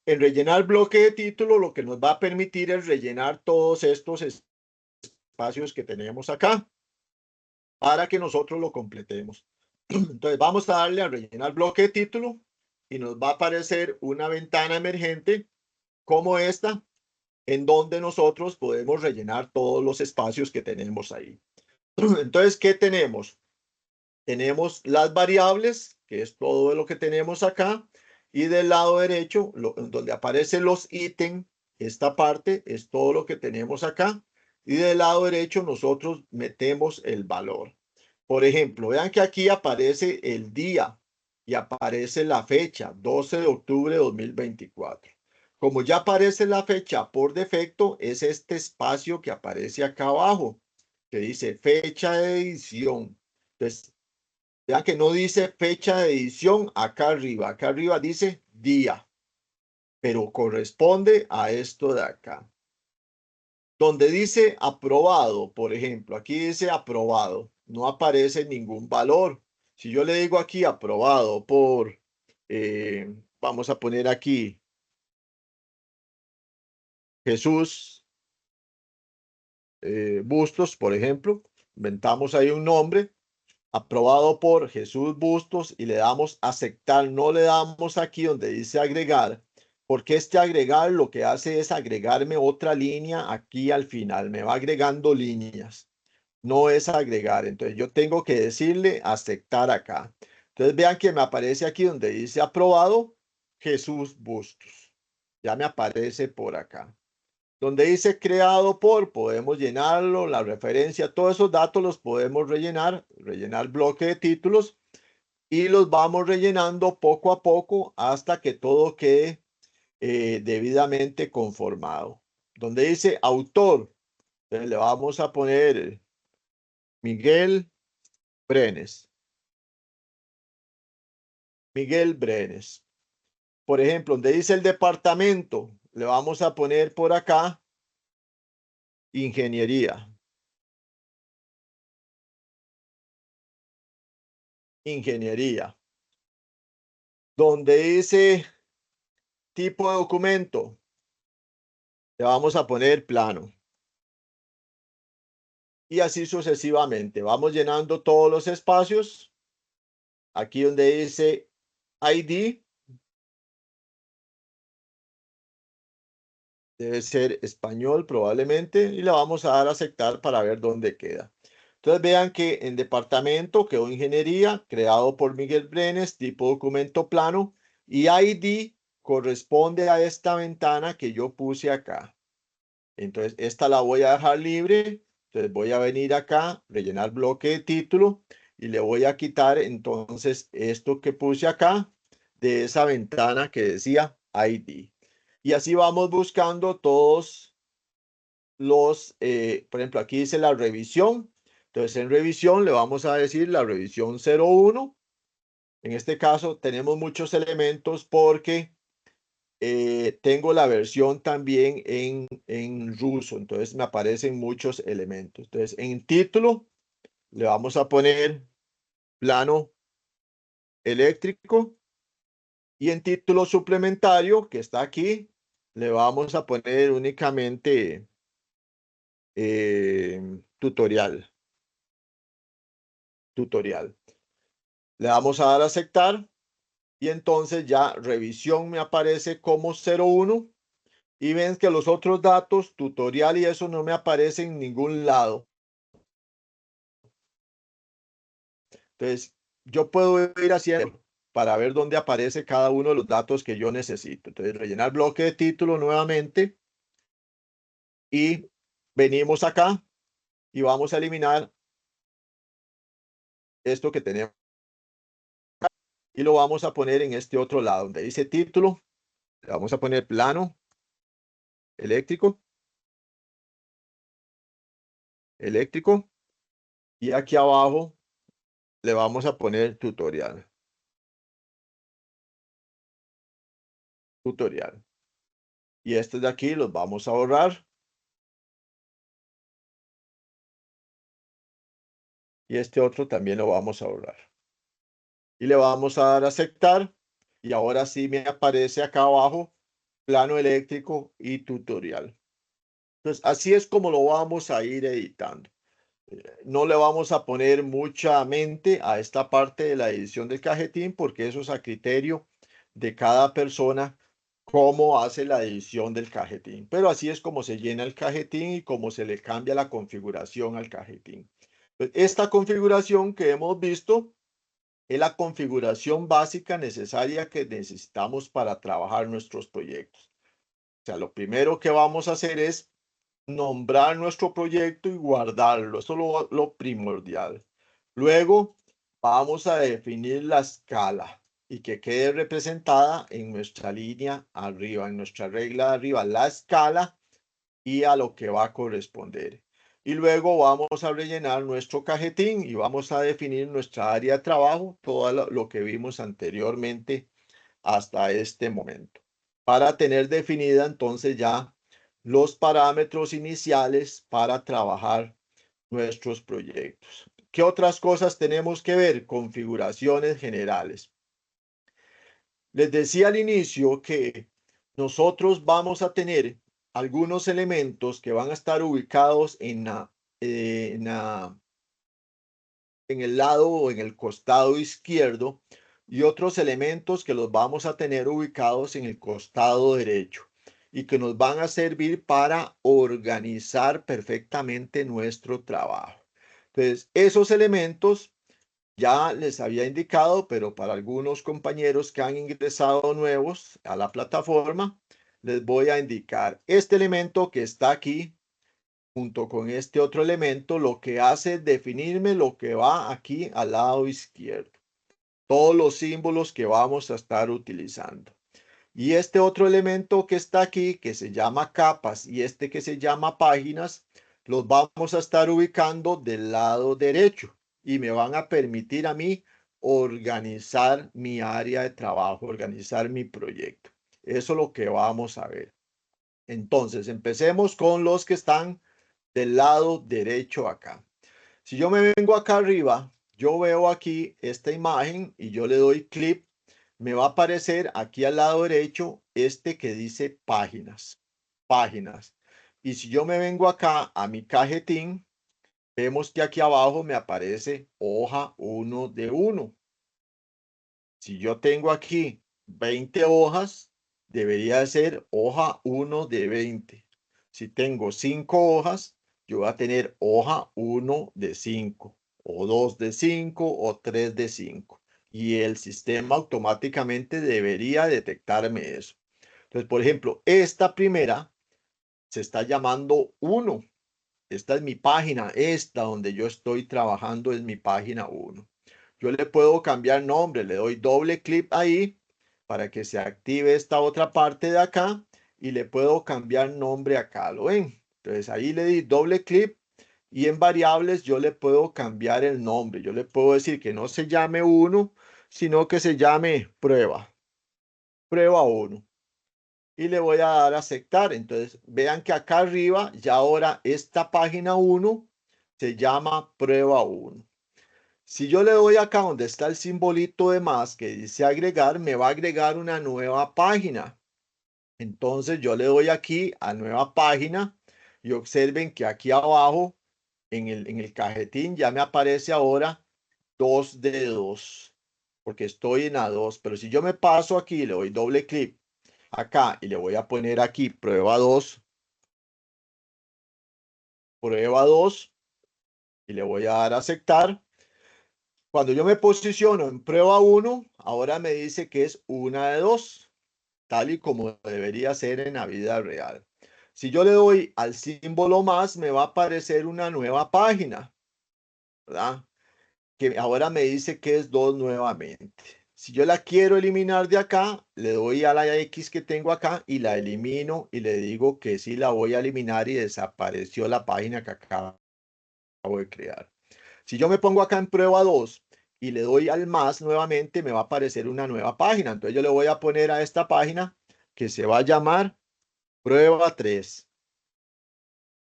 En rellenar bloque de título, lo que nos va a permitir es rellenar todos estos espacios que tenemos acá para que nosotros lo completemos. Entonces vamos a darle a rellenar bloque de título y nos va a aparecer una ventana emergente como esta, en donde nosotros podemos rellenar todos los espacios que tenemos ahí. Entonces, ¿qué tenemos? Tenemos las variables, que es todo lo que tenemos acá, y del lado derecho, donde aparecen los ítems, esta parte es todo lo que tenemos acá, y del lado derecho nosotros metemos el valor. Por ejemplo, vean que aquí aparece el día y aparece la fecha, 12 de octubre de 2024. Como ya aparece la fecha por defecto, es este espacio que aparece acá abajo, que dice fecha de edición. Entonces, vean que no dice fecha de edición acá arriba dice día, pero corresponde a esto de acá. Donde dice aprobado, por ejemplo, aquí dice aprobado, no aparece ningún valor. Si yo le digo aquí aprobado por, vamos a poner aquí Jesús Bustos, por ejemplo, inventamos ahí un nombre, aprobado por Jesús Bustos y le damos aceptar, no le damos aquí donde dice agregar, porque este agregar lo que hace es agregarme otra línea aquí al final, me va agregando líneas, no es agregar, entonces yo tengo que decirle aceptar acá. Entonces vean que me aparece aquí donde dice aprobado Jesús Bustos, ya me aparece por acá. Donde dice creado por, podemos llenarlo, la referencia, todos esos datos los podemos rellenar bloque de títulos y los vamos rellenando poco a poco hasta que todo quede debidamente conformado. Donde dice autor, le vamos a poner Miguel Brenes. Miguel Brenes. Por ejemplo, donde dice el departamento, le vamos a poner por acá ingeniería. Ingeniería. Donde dice tipo de documento, le vamos a poner plano. Y así sucesivamente. Vamos llenando todos los espacios. Aquí donde dice ID, debe ser español probablemente, y le vamos a dar a aceptar para ver dónde queda. Entonces vean que en departamento quedó ingeniería, creado por Miguel Brenes, tipo documento plano, y ID corresponde a esta ventana que yo puse acá. Entonces, esta la voy a dejar libre. Entonces, voy a venir acá, rellenar bloque de título y le voy a quitar entonces esto que puse acá de esa ventana que decía ID. Y así vamos buscando todos los, por ejemplo, aquí dice la revisión. Entonces, en revisión le vamos a decir la revisión 01. En este caso, tenemos muchos elementos porque tengo la versión también en ruso, entonces me aparecen muchos elementos. Entonces, en título le vamos a poner plano eléctrico y en título suplementario que está aquí, le vamos a poner únicamente tutorial. Tutorial. Le vamos a dar a aceptar y entonces ya revisión me aparece como 01. Y ven que los otros datos, tutorial y eso no me aparecen en ningún lado. Entonces, yo puedo ir haciendo para ver dónde aparece cada uno de los datos que yo necesito. Entonces, rellenar bloque de título nuevamente y venimos acá y vamos a eliminar esto que tenemos y lo vamos a poner en este otro lado donde dice título. Le vamos a poner plano eléctrico, eléctrico y aquí abajo le vamos a poner tutorial. Tutorial. Y estos de aquí los vamos a borrar. Y este otro también lo vamos a borrar. Y le vamos a dar a aceptar. Y ahora sí me aparece acá abajo plano eléctrico y tutorial. Entonces, así es como lo vamos a ir editando. No le vamos a poner mucha mente a esta parte de la edición del cajetín porque eso es a criterio de cada persona cómo hace la edición del cajetín. Pero así es como se llena el cajetín y cómo se le cambia la configuración al cajetín. Pues, esta configuración que hemos visto es la configuración básica necesaria que necesitamos para trabajar nuestros proyectos. O sea, lo primero que vamos a hacer es nombrar nuestro proyecto y guardarlo. Eso es lo primordial. Luego vamos a definir la escala y que quede representada en nuestra línea arriba, en nuestra regla de arriba, la escala y a lo que va a corresponder. Y luego vamos a rellenar nuestro cajetín y vamos a definir nuestra área de trabajo, todo lo que vimos anteriormente hasta este momento, para tener definida entonces ya los parámetros iniciales para trabajar nuestros proyectos. ¿Qué otras cosas tenemos que ver? Configuraciones generales. Les decía al inicio que nosotros vamos a tener algunos elementos que van a estar ubicados en el lado o en el costado izquierdo y otros elementos que los vamos a tener ubicados en el costado derecho y que nos van a servir para organizar perfectamente nuestro trabajo. Entonces, esos elementos ya les había indicado, pero para algunos compañeros que han ingresado nuevos a la plataforma, les voy a indicar este elemento que está aquí junto con este otro elemento, lo que hace es definirme lo que va aquí al lado izquierdo, todos los símbolos que vamos a estar utilizando. Y este otro elemento que está aquí, que se llama capas, y este que se llama páginas, los vamos a estar ubicando del lado derecho y me van a permitir a mí organizar mi área de trabajo, organizar mi proyecto. Eso es lo que vamos a ver. Entonces, empecemos con los que están del lado derecho acá. Si yo me vengo acá arriba, yo veo aquí esta imagen y yo le doy clic, me va a aparecer aquí al lado derecho este que dice páginas, páginas. Y si yo me vengo acá a mi cajetín, vemos que aquí abajo me aparece hoja 1 de 1. Si yo tengo aquí 20 hojas, debería ser hoja 1 de 20. Si tengo 5 hojas, yo voy a tener hoja 1 de 5, o 2 de 5, o 3 de 5. Y el sistema automáticamente debería detectarme eso. Entonces, por ejemplo, esta primera se está llamando 1. Esta es mi página, esta donde yo estoy trabajando es mi página 1. Yo le puedo cambiar nombre, le doy doble clic ahí para que se active esta otra parte de acá y le puedo cambiar nombre acá, ¿lo ven? Entonces ahí le di doble clic y en variables yo le puedo cambiar el nombre. Yo le puedo decir que no se llame 1, sino que se llame prueba, prueba 1 y le voy a dar a aceptar. Entonces, vean que acá arriba ya ahora esta página 1 se llama prueba 1. Si yo le doy acá donde está el simbolito de más que dice agregar, me va a agregar una nueva página. Entonces yo le doy aquí a nueva página y observen que aquí abajo en el cajetín ya me aparece ahora 2 de 2 porque estoy en A2. Pero si yo me paso aquí, le doy doble clic acá y le voy a poner aquí prueba 2 y le voy a dar a aceptar. Cuando yo me posiciono en prueba 1, ahora me dice que es una de 2, tal y como debería ser en la vida real. Si yo le doy al símbolo más, me va a aparecer una nueva página, ¿verdad? Que ahora me dice que es 2 nuevamente. Si yo la quiero eliminar de acá, le doy a la X que tengo acá y la elimino y le digo que sí la voy a eliminar y desapareció la página que acabo de crear. Si yo me pongo acá en prueba 2 y le doy al más nuevamente, me va a aparecer una nueva página. Entonces yo le voy a poner a esta página que se va a llamar prueba 3.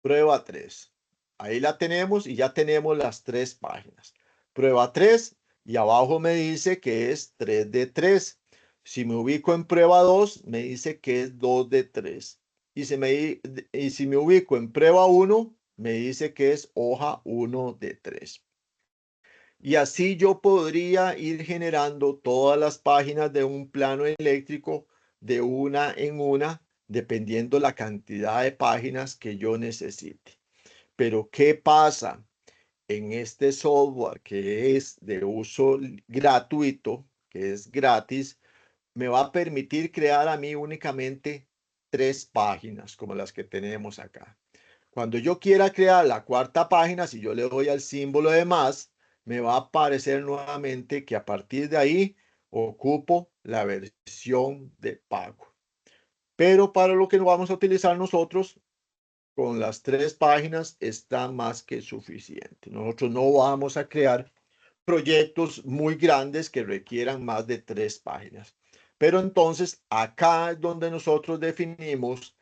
Prueba 3. Ahí la tenemos y ya tenemos las 3 páginas. Prueba 3 y abajo me dice que es 3 de 3. Si me ubico en prueba 2, me dice que es 2 de 3. Y si me ubico en prueba 1, me dice que es hoja 1 de 3. Y así yo podría ir generando todas las páginas de un plano eléctrico de una en una, dependiendo la cantidad de páginas que yo necesite. Pero ¿qué pasa? En este software que es de uso gratuito, que es gratis, me va a permitir crear a mí únicamente 3 páginas como las que tenemos acá. Cuando yo quiera crear la cuarta página, si yo le doy al símbolo de más, me va a aparecer nuevamente que a partir de ahí ocupo la versión de pago. Pero para lo que vamos a utilizar nosotros, con las 3 páginas está más que suficiente. Nosotros no vamos a crear proyectos muy grandes que requieran más de 3 páginas. Pero entonces acá es donde nosotros definimos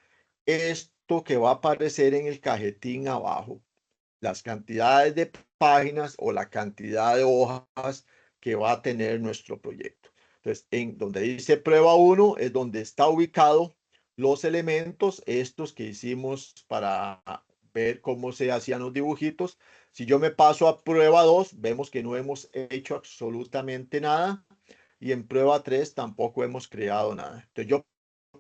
esto que va a aparecer en el cajetín abajo, las cantidades de páginas o la cantidad de hojas que va a tener nuestro proyecto. Entonces, en donde dice prueba 1 es donde está ubicado los elementos, estos que hicimos para ver cómo se hacían los dibujitos. Si yo me paso a prueba 2, vemos que no hemos hecho absolutamente nada. Y en prueba 3 tampoco hemos creado nada. Entonces yo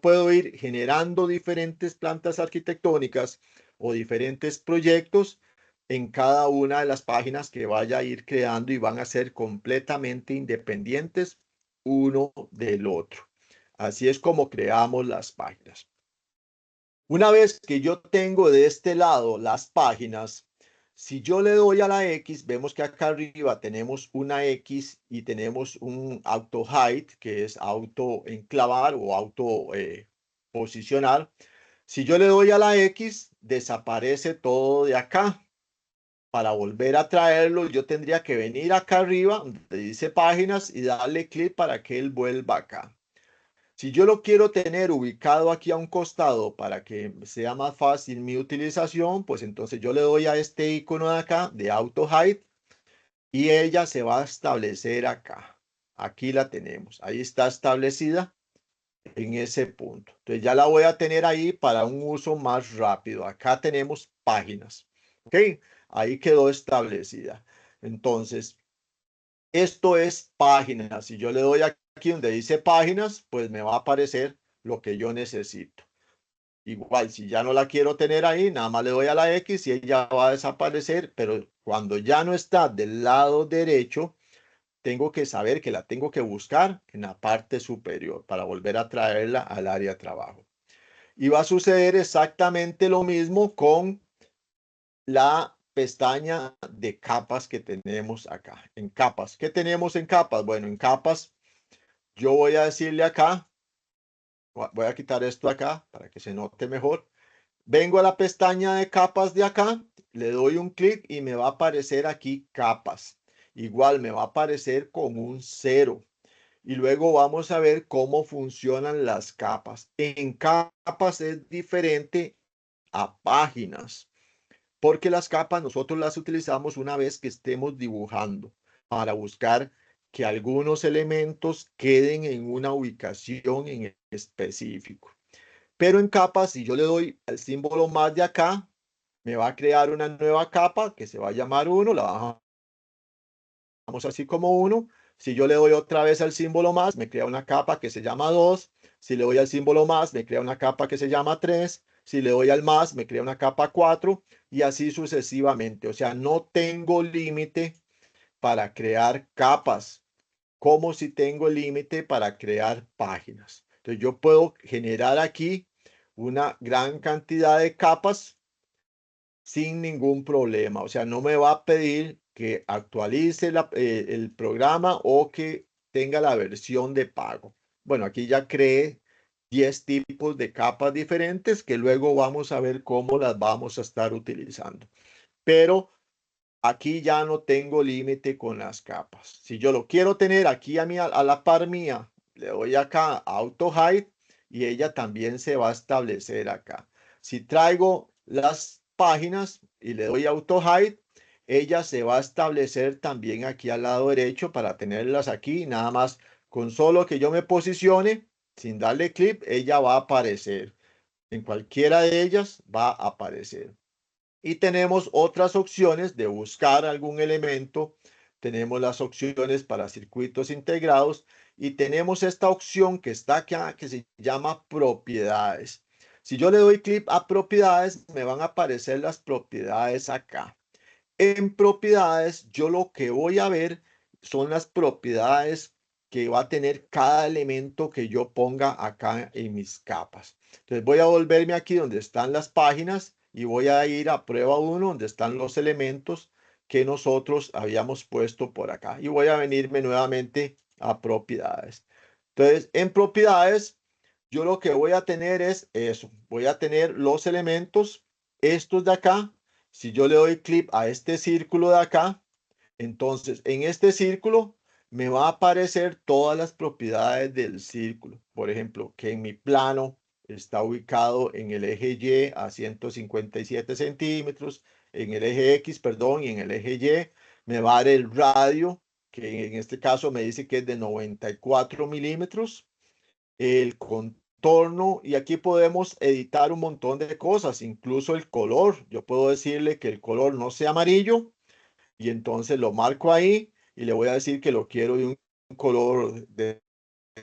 puedo ir generando diferentes plantas arquitectónicas o diferentes proyectos en cada una de las páginas que vaya a ir creando y van a ser completamente independientes uno del otro. Así es como creamos las páginas. Una vez que yo tengo de este lado las páginas, si yo le doy a la X, vemos que acá arriba tenemos una X y tenemos un auto hide, que es auto enclavar o auto posicionar. Si yo le doy a la X, desaparece todo de acá. Para volver a traerlo, yo tendría que venir acá arriba, donde dice páginas, y darle clic para que él vuelva acá. Si yo lo quiero tener ubicado aquí a un costado para que sea más fácil mi utilización, pues entonces yo le doy a este icono de acá, de Auto Hide, y ella se va a establecer acá. Aquí la tenemos. Ahí está establecida en ese punto. Entonces ya la voy a tener ahí para un uso más rápido. Acá tenemos páginas. ¿Ok? Ahí quedó establecida. Entonces, esto es páginas. Si yo le doy aquí donde dice páginas, pues me va a aparecer lo que yo necesito. Igual, si ya no la quiero tener ahí, nada más le doy a la X y ella va a desaparecer, pero cuando ya no está del lado derecho, tengo que saber que la tengo que buscar en la parte superior para volver a traerla al área de trabajo. Y va a suceder exactamente lo mismo con la pestaña de capas que tenemos acá. En capas. ¿Qué tenemos en capas? Bueno, en capas yo voy a decirle acá, voy a quitar esto acá para que se note mejor. Vengo a la pestaña de capas de acá, le doy un clic y me va a aparecer aquí capas. Igual me va a aparecer con un 0. Y luego vamos a ver cómo funcionan las capas. En capas es diferente a páginas, porque las capas nosotros las utilizamos una vez que estemos dibujando para buscar que algunos elementos queden en una ubicación en específico. Pero en capas, si yo le doy al símbolo más de acá, me va a crear una nueva capa que se va a llamar 1, la bajamos así como 1. Si yo le doy otra vez al símbolo más, me crea una capa que se llama 2. Si le doy al símbolo más, me crea una capa que se llama 3. Si le doy al más, me crea una capa 4 y así sucesivamente. O sea, no tengo límite para crear capas, como si tengo límite para crear páginas. Entonces yo puedo generar aquí una gran cantidad de capas sin ningún problema. O sea, no me va a pedir que actualice el programa o que tenga la versión de pago. Bueno, aquí ya creé 10 tipos de capas diferentes que luego vamos a ver cómo las vamos a estar utilizando. Pero aquí ya no tengo límite con las capas. Si yo lo quiero tener aquí a la par mía, le doy acá Auto Hide y ella también se va a establecer acá. Si traigo las páginas y le doy Auto Hide, ella se va a establecer también aquí al lado derecho para tenerlas aquí. Nada más con solo que yo me posicione, sin darle clic, ella va a aparecer. En cualquiera de ellas va a aparecer. Y tenemos otras opciones de buscar algún elemento. Tenemos las opciones para circuitos integrados y tenemos esta opción que está acá que se llama propiedades. Si yo le doy clic a propiedades, me van a aparecer las propiedades acá. En propiedades, yo lo que voy a ver son las propiedades que va a tener cada elemento que yo ponga acá en mis capas. Entonces voy a volverme aquí donde están las páginas y voy a ir a prueba 1 donde están los elementos que nosotros habíamos puesto por acá. Y voy a venirme nuevamente a propiedades. Entonces, en propiedades, yo lo que voy a tener es eso. Voy a tener los elementos, estos de acá. Si yo le doy clic a este círculo de acá, entonces en este círculo me va a aparecer todas las propiedades del círculo. Por ejemplo, que en mi plano está ubicado en el eje Y a 157 centímetros, en el eje X, perdón, y en el eje Y me va a dar el radio, que en este caso me dice que es de 94 milímetros, el contorno, y aquí podemos editar un montón de cosas, incluso el color. Yo puedo decirle que el color no sea amarillo y entonces lo marco ahí y le voy a decir que lo quiero de un color de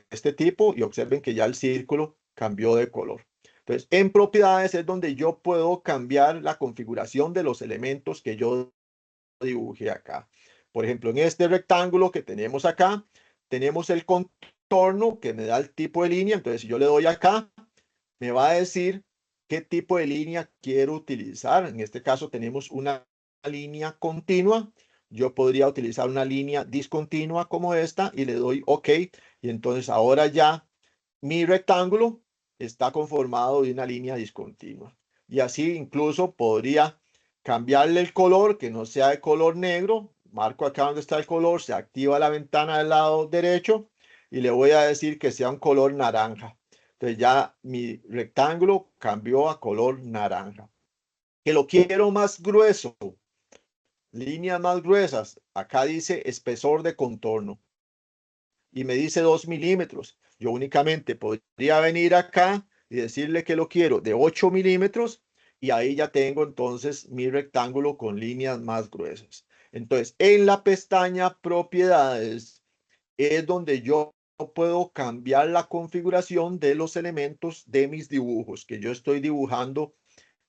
este tipo y observen que ya el círculo cambió de color. Entonces, en propiedades es donde yo puedo cambiar la configuración de los elementos que yo dibujé acá. Por ejemplo, en este rectángulo que tenemos acá, tenemos el contorno que me da el tipo de línea. Entonces, si yo le doy acá, me va a decir qué tipo de línea quiero utilizar. En este caso tenemos una línea continua. Yo podría utilizar una línea discontinua como esta y le doy OK. Y entonces ahora ya mi rectángulo está conformado de una línea discontinua. Y así incluso podría cambiarle el color, que no sea de color negro. Marco acá donde está el color, se activa la ventana del lado derecho y le voy a decir que sea un color naranja. Entonces ya mi rectángulo cambió a color naranja. Que lo quiero más grueso, líneas más gruesas. Acá dice espesor de contorno y me dice 2 milímetros. Yo únicamente podría venir acá y decirle que lo quiero de 8 milímetros y ahí ya tengo entonces mi rectángulo con líneas más gruesas. Entonces, en la pestaña propiedades es donde yo puedo cambiar la configuración de los elementos de mis dibujos que yo estoy dibujando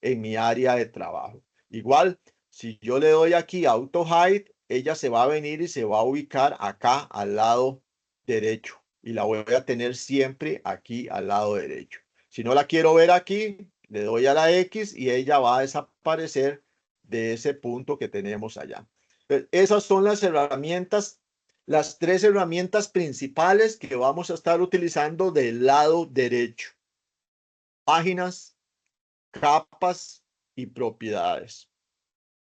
en mi área de trabajo. Igual, si yo le doy aquí Auto Hide, ella se va a venir y se va a ubicar acá al lado derecho y la voy a tener siempre aquí al lado derecho. Si no la quiero ver aquí, le doy a la X y ella va a desaparecer de ese punto que tenemos allá. Pues esas son las herramientas, las tres herramientas principales que vamos a estar utilizando del lado derecho. Páginas, capas y propiedades.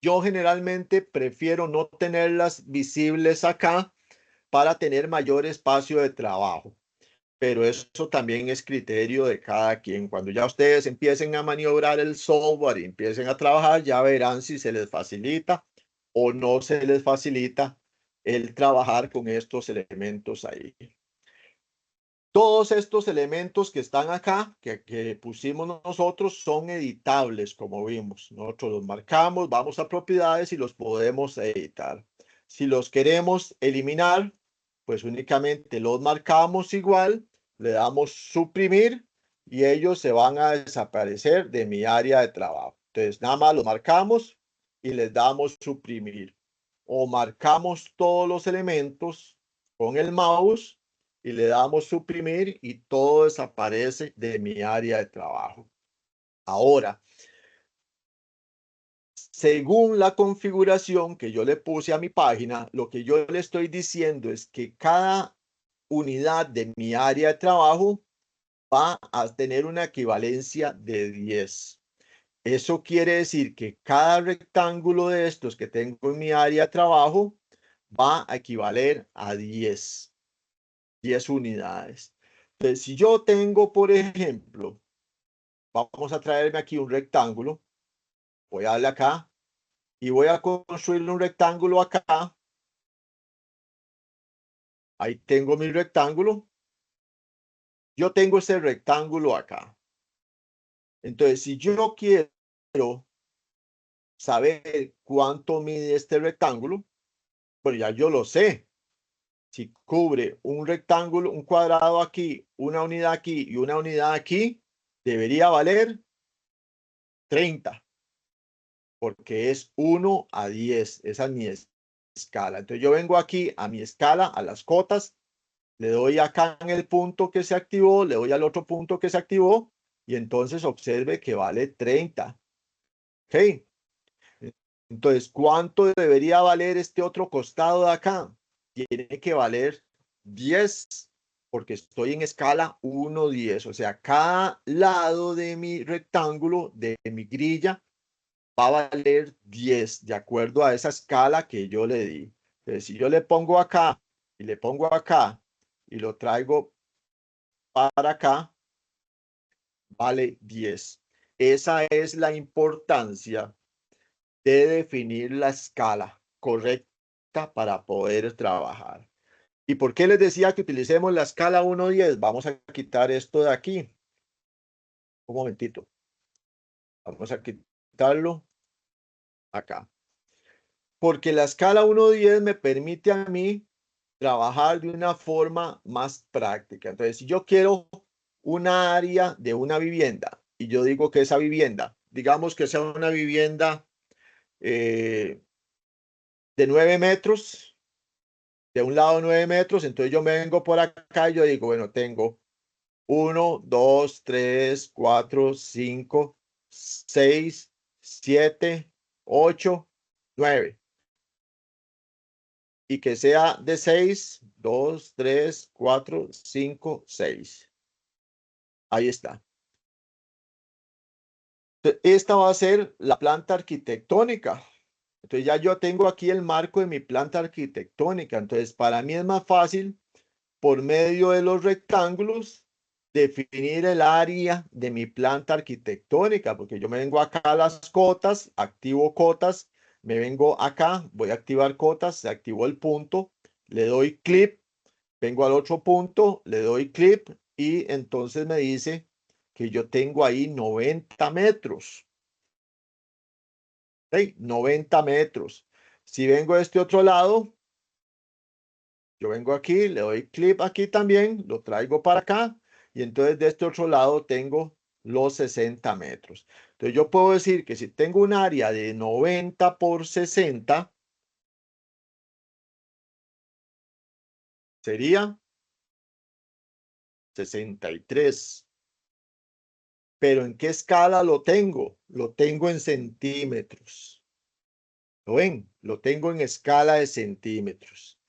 Yo generalmente prefiero no tenerlas visibles acá para tener mayor espacio de trabajo, pero eso también es criterio de cada quien. Cuando ya ustedes empiecen a maniobrar el software y empiecen a trabajar, ya verán si se les facilita o no se les facilita el trabajar con estos elementos ahí. Todos estos elementos que están acá, que pusimos nosotros, son editables, como vimos. Nosotros los marcamos, vamos a propiedades y los podemos editar. Si los queremos eliminar, pues únicamente los marcamos igual, le damos suprimir y ellos se van a desaparecer de mi área de trabajo. Entonces, nada más los marcamos y les damos suprimir. O marcamos todos los elementos con el mouse y le damos suprimir y todo desaparece de mi área de trabajo. Ahora, según la configuración que yo le puse a mi página, lo que yo le estoy diciendo es que cada unidad de mi área de trabajo va a tener una equivalencia de 10. Eso quiere decir que cada rectángulo de estos que tengo en mi área de trabajo va a equivaler a 10 unidades. Entonces, si yo tengo, por ejemplo, vamos a traerme aquí un rectángulo, voy a darle acá y voy a construir un rectángulo acá. Ahí tengo mi rectángulo. Yo tengo ese rectángulo acá. Entonces, si yo quiero saber cuánto mide este rectángulo, pues ya yo lo sé. Si cubre un rectángulo, un cuadrado aquí, una unidad aquí y una unidad aquí, debería valer 30, porque es 1 a 10. Esa es mi escala. Entonces yo vengo aquí a mi escala, a las cotas, le doy acá en el punto que se activó, le doy al otro punto que se activó, y entonces observe que vale 30. ¿Ok? Entonces, ¿cuánto debería valer este otro costado de acá? Tiene que valer 10, porque estoy en escala 1, 10. O sea, cada lado de mi rectángulo, de mi grilla, va a valer 10, de acuerdo a esa escala que yo le di. Entonces, si yo le pongo acá y le pongo acá y lo traigo para acá, vale 10. Esa es la importancia de definir la escala correcta para poder trabajar. ¿Y por qué les decía que utilicemos la escala 1-10? Vamos a quitar esto de aquí. Un momentito. Vamos a quitarlo acá. Porque la escala 1-10 me permite a mí trabajar de una forma más práctica. Entonces, si yo quiero una área de una vivienda y yo digo que esa vivienda, digamos que sea una vivienda de 9 metros, de un lado 9 metros, entonces yo me vengo por acá y yo digo, bueno, tengo 1, 2, 3, 4, 5, 6, 7, 8, 9. Y que sea de 6, 2, 3, 4, 5, 6. Ahí está. Esta va a ser la planta arquitectónica. Entonces ya yo tengo aquí el marco de mi planta arquitectónica. Entonces para mí es más fácil, por medio de los rectángulos, definir el área de mi planta arquitectónica, porque yo me vengo acá a las cotas, activo cotas, me vengo acá, voy a activar cotas, se activó el punto, le doy clic, vengo al otro punto, le doy clic y entonces me dice que yo tengo ahí 90 metros. ¿Ok? 90 metros. Si vengo a este otro lado, yo vengo aquí, le doy clic aquí también, lo traigo para acá y entonces de este otro lado tengo los 60 metros. Entonces yo puedo decir que si tengo un área de 90 por 60, sería 63. Pero ¿en qué escala lo tengo? Lo tengo en centímetros. ¿Lo ven? Lo tengo en escala de centímetros.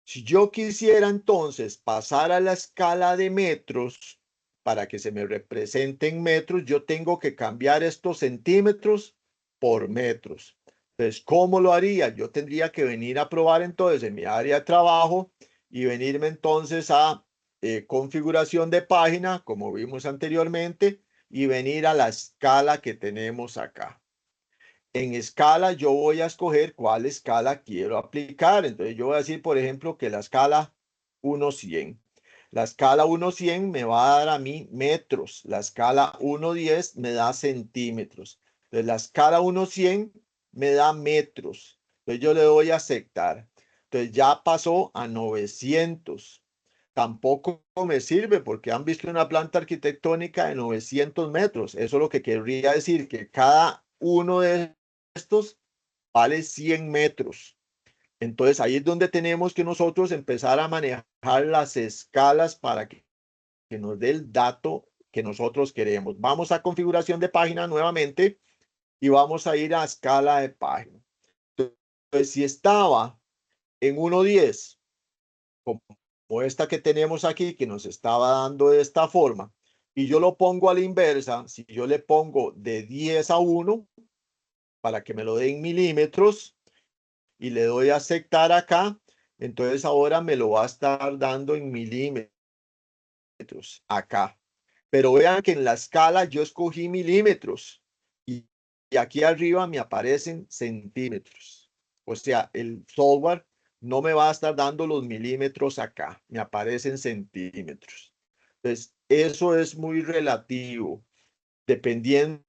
Si yo quisiera entonces pasar a la escala de metros para que se me represente en metros, yo tengo que cambiar estos centímetros por metros. Entonces, ¿cómo lo haría? Yo tendría que venir a probar entonces en mi área de trabajo y venirme entonces a configuración de página, como vimos anteriormente, y venir a la escala que tenemos acá. En escala, yo voy a escoger cuál escala quiero aplicar. Entonces, yo voy a decir, por ejemplo, que la escala 1-100. La escala 1-100 me va a dar a mí metros. La escala 1-10 me da centímetros. Entonces, la escala 1-100 me da metros. Entonces, yo le doy a aceptar. Entonces, ya pasó a 900. Tampoco me sirve porque han visto una planta arquitectónica de 900 metros. Eso es lo que querría decir, que cada uno de estos vale 100 metros. Entonces ahí es donde tenemos que nosotros empezar a manejar las escalas para que nos dé el dato que nosotros queremos. Vamos a configuración de página nuevamente y vamos a ir a escala de página. Entonces, si estaba en 1.10, como esta que tenemos aquí, que nos estaba dando de esta forma, y yo lo pongo a la inversa, si yo le pongo de 10 a 1, para que me lo den milímetros, y le doy a aceptar acá, entonces ahora me lo va a estar dando en milímetros acá. Pero vean que en la escala yo escogí milímetros y aquí arriba me aparecen centímetros. O sea, el software no me va a estar dando los milímetros acá, me aparecen centímetros. Entonces, eso es muy relativo, dependiendo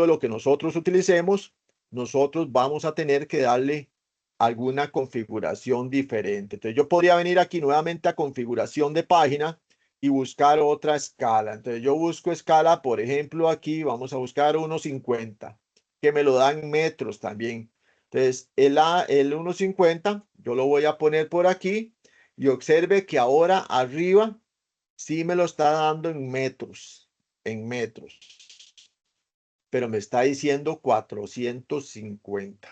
de lo que nosotros utilicemos, nosotros vamos a tener que darle alguna configuración diferente. Entonces yo podría venir aquí nuevamente a configuración de página y buscar otra escala. Entonces yo busco escala, por ejemplo, aquí vamos a buscar 1.50, que me lo dan metros también. Entonces el 1.50 yo lo voy a poner por aquí y observe que ahora arriba sí me lo está dando en metros, pero me está diciendo 450.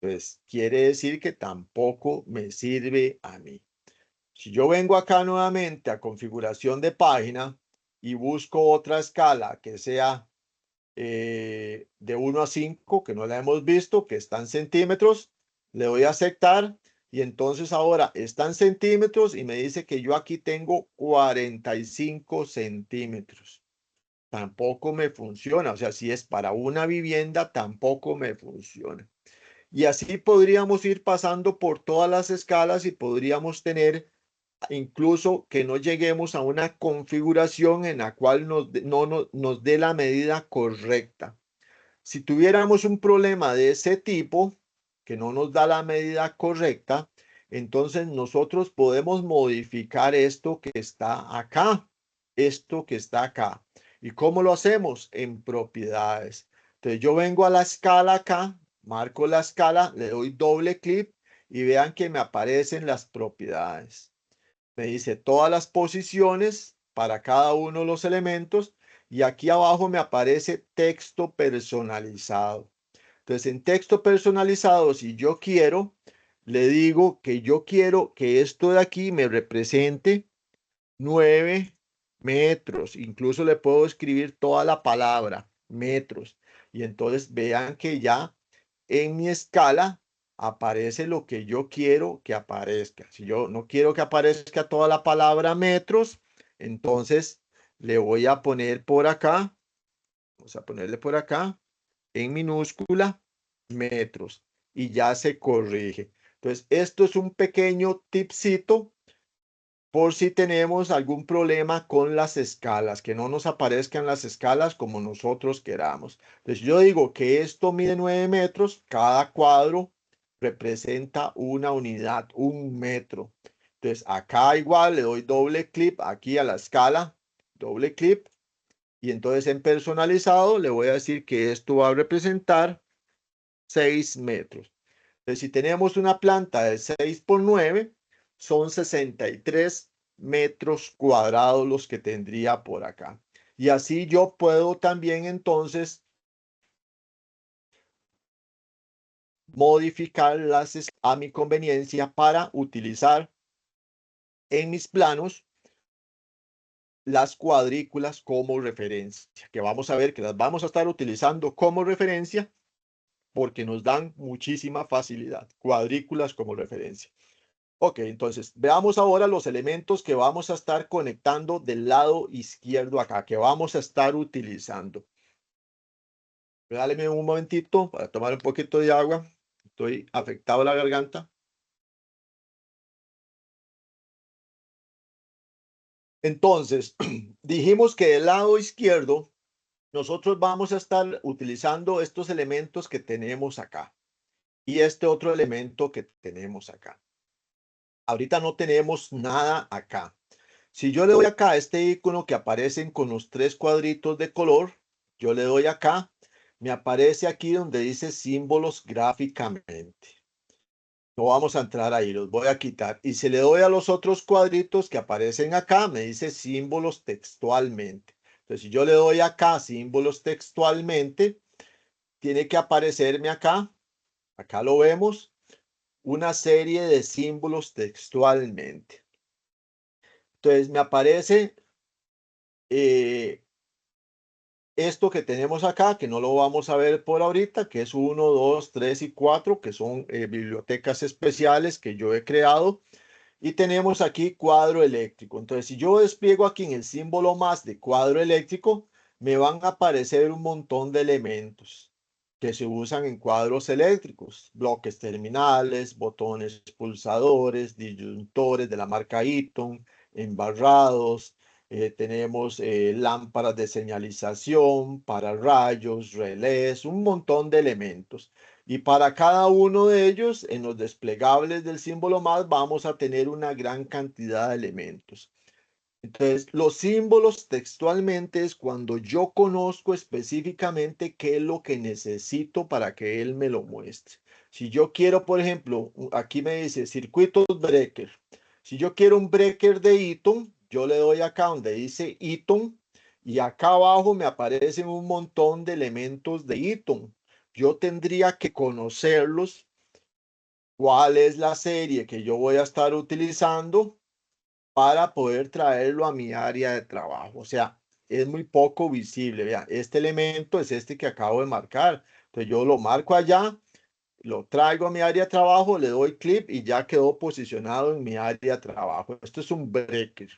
Entonces quiere decir que tampoco me sirve a mí. Si yo vengo acá nuevamente a configuración de página y busco otra escala que sea de 1 a 5, que no la hemos visto, que está en centímetros, le doy a aceptar y entonces ahora está en centímetros y me dice que yo aquí tengo 45 centímetros. Tampoco me funciona, o sea, si es para una vivienda, tampoco me funciona. Y así podríamos ir pasando por todas las escalas y podríamos tener incluso que no lleguemos a una configuración en la cual nos dé la medida correcta. Si tuviéramos un problema de ese tipo, que no nos da la medida correcta, entonces nosotros podemos modificar esto que está acá, esto que está acá. ¿Y cómo lo hacemos? En propiedades. Entonces yo vengo a la escala acá, marco la escala, le doy doble clic y vean que me aparecen las propiedades. Me dice todas las posiciones para cada uno de los elementos y aquí abajo me aparece texto personalizado. Entonces, en texto personalizado, si yo quiero, le digo que yo quiero que esto de aquí me represente 9 metros. Incluso le puedo escribir toda la palabra, metros. Y entonces vean que ya en mi escala aparece lo que yo quiero que aparezca. Si yo no quiero que aparezca toda la palabra metros, entonces le voy a poner por acá, vamos a ponerle por acá, en minúscula, metros. Y ya se corrige. Entonces, esto es un pequeño tipcito por si tenemos algún problema con las escalas, que no nos aparezcan las escalas como nosotros queramos. Entonces yo digo que esto mide 9 metros, cada cuadro representa una unidad, un metro. Entonces acá igual le doy doble clic aquí a la escala, doble clic, y entonces en personalizado le voy a decir que esto va a representar 6 metros. Entonces, si tenemos una planta de 6 por 9, son 63 metros cuadrados los que tendría por acá. Y así yo puedo también entonces modificar las a mi conveniencia para utilizar en mis planos las cuadrículas como referencia, que vamos a ver que las vamos a estar utilizando como referencia porque nos dan muchísima facilidad. Cuadrículas como referencia. Ok, entonces veamos ahora los elementos que vamos a estar conectando del lado izquierdo acá, que vamos a estar utilizando. Dale un momentito para tomar un poquito de agua. Estoy afectado a la garganta. Entonces, dijimos que del lado izquierdo nosotros vamos a estar utilizando estos elementos que tenemos acá y este otro elemento que tenemos acá. Ahorita no tenemos nada acá. Si yo le doy acá a este icono que aparecen con los 3 cuadritos de color, yo le doy acá, me aparece aquí donde dice símbolos gráficamente. No vamos a entrar ahí, los voy a quitar. Y si le doy a los otros cuadritos que aparecen acá, me dice símbolos textualmente. Entonces, si yo le doy acá símbolos textualmente, tiene que aparecerme acá, acá lo vemos, una serie de símbolos textualmente. Entonces, me aparece esto que tenemos acá, que no lo vamos a ver por ahorita, que es 1, 2, 3 y 4, que son bibliotecas especiales que yo he creado. Y tenemos aquí cuadro eléctrico. Entonces, si yo despliego aquí en el símbolo más de cuadro eléctrico, me van a aparecer un montón de elementos que se usan en cuadros eléctricos. Bloques terminales, botones pulsadores, disyuntores de la marca Eaton, embarrados, tenemos lámparas de señalización, pararrayos, relés, un montón de elementos. Y para cada uno de ellos, en los desplegables del símbolo más, vamos a tener una gran cantidad de elementos. Entonces, los símbolos textualmente es cuando yo conozco específicamente qué es lo que necesito para que él me lo muestre. Si yo quiero, por ejemplo, aquí me dice circuitos breaker. Si yo quiero un breaker de Eaton, yo le doy acá donde dice Eaton y acá abajo me aparecen un montón de elementos de Eaton. Yo tendría que conocerlos, cuál es la serie que yo voy a estar utilizando para poder traerlo a mi área de trabajo. O sea, es muy poco visible. Vean, este elemento es este que acabo de marcar. Entonces yo lo marco allá, lo traigo a mi área de trabajo, le doy clic y ya quedó posicionado en mi área de trabajo. Esto es un breaker.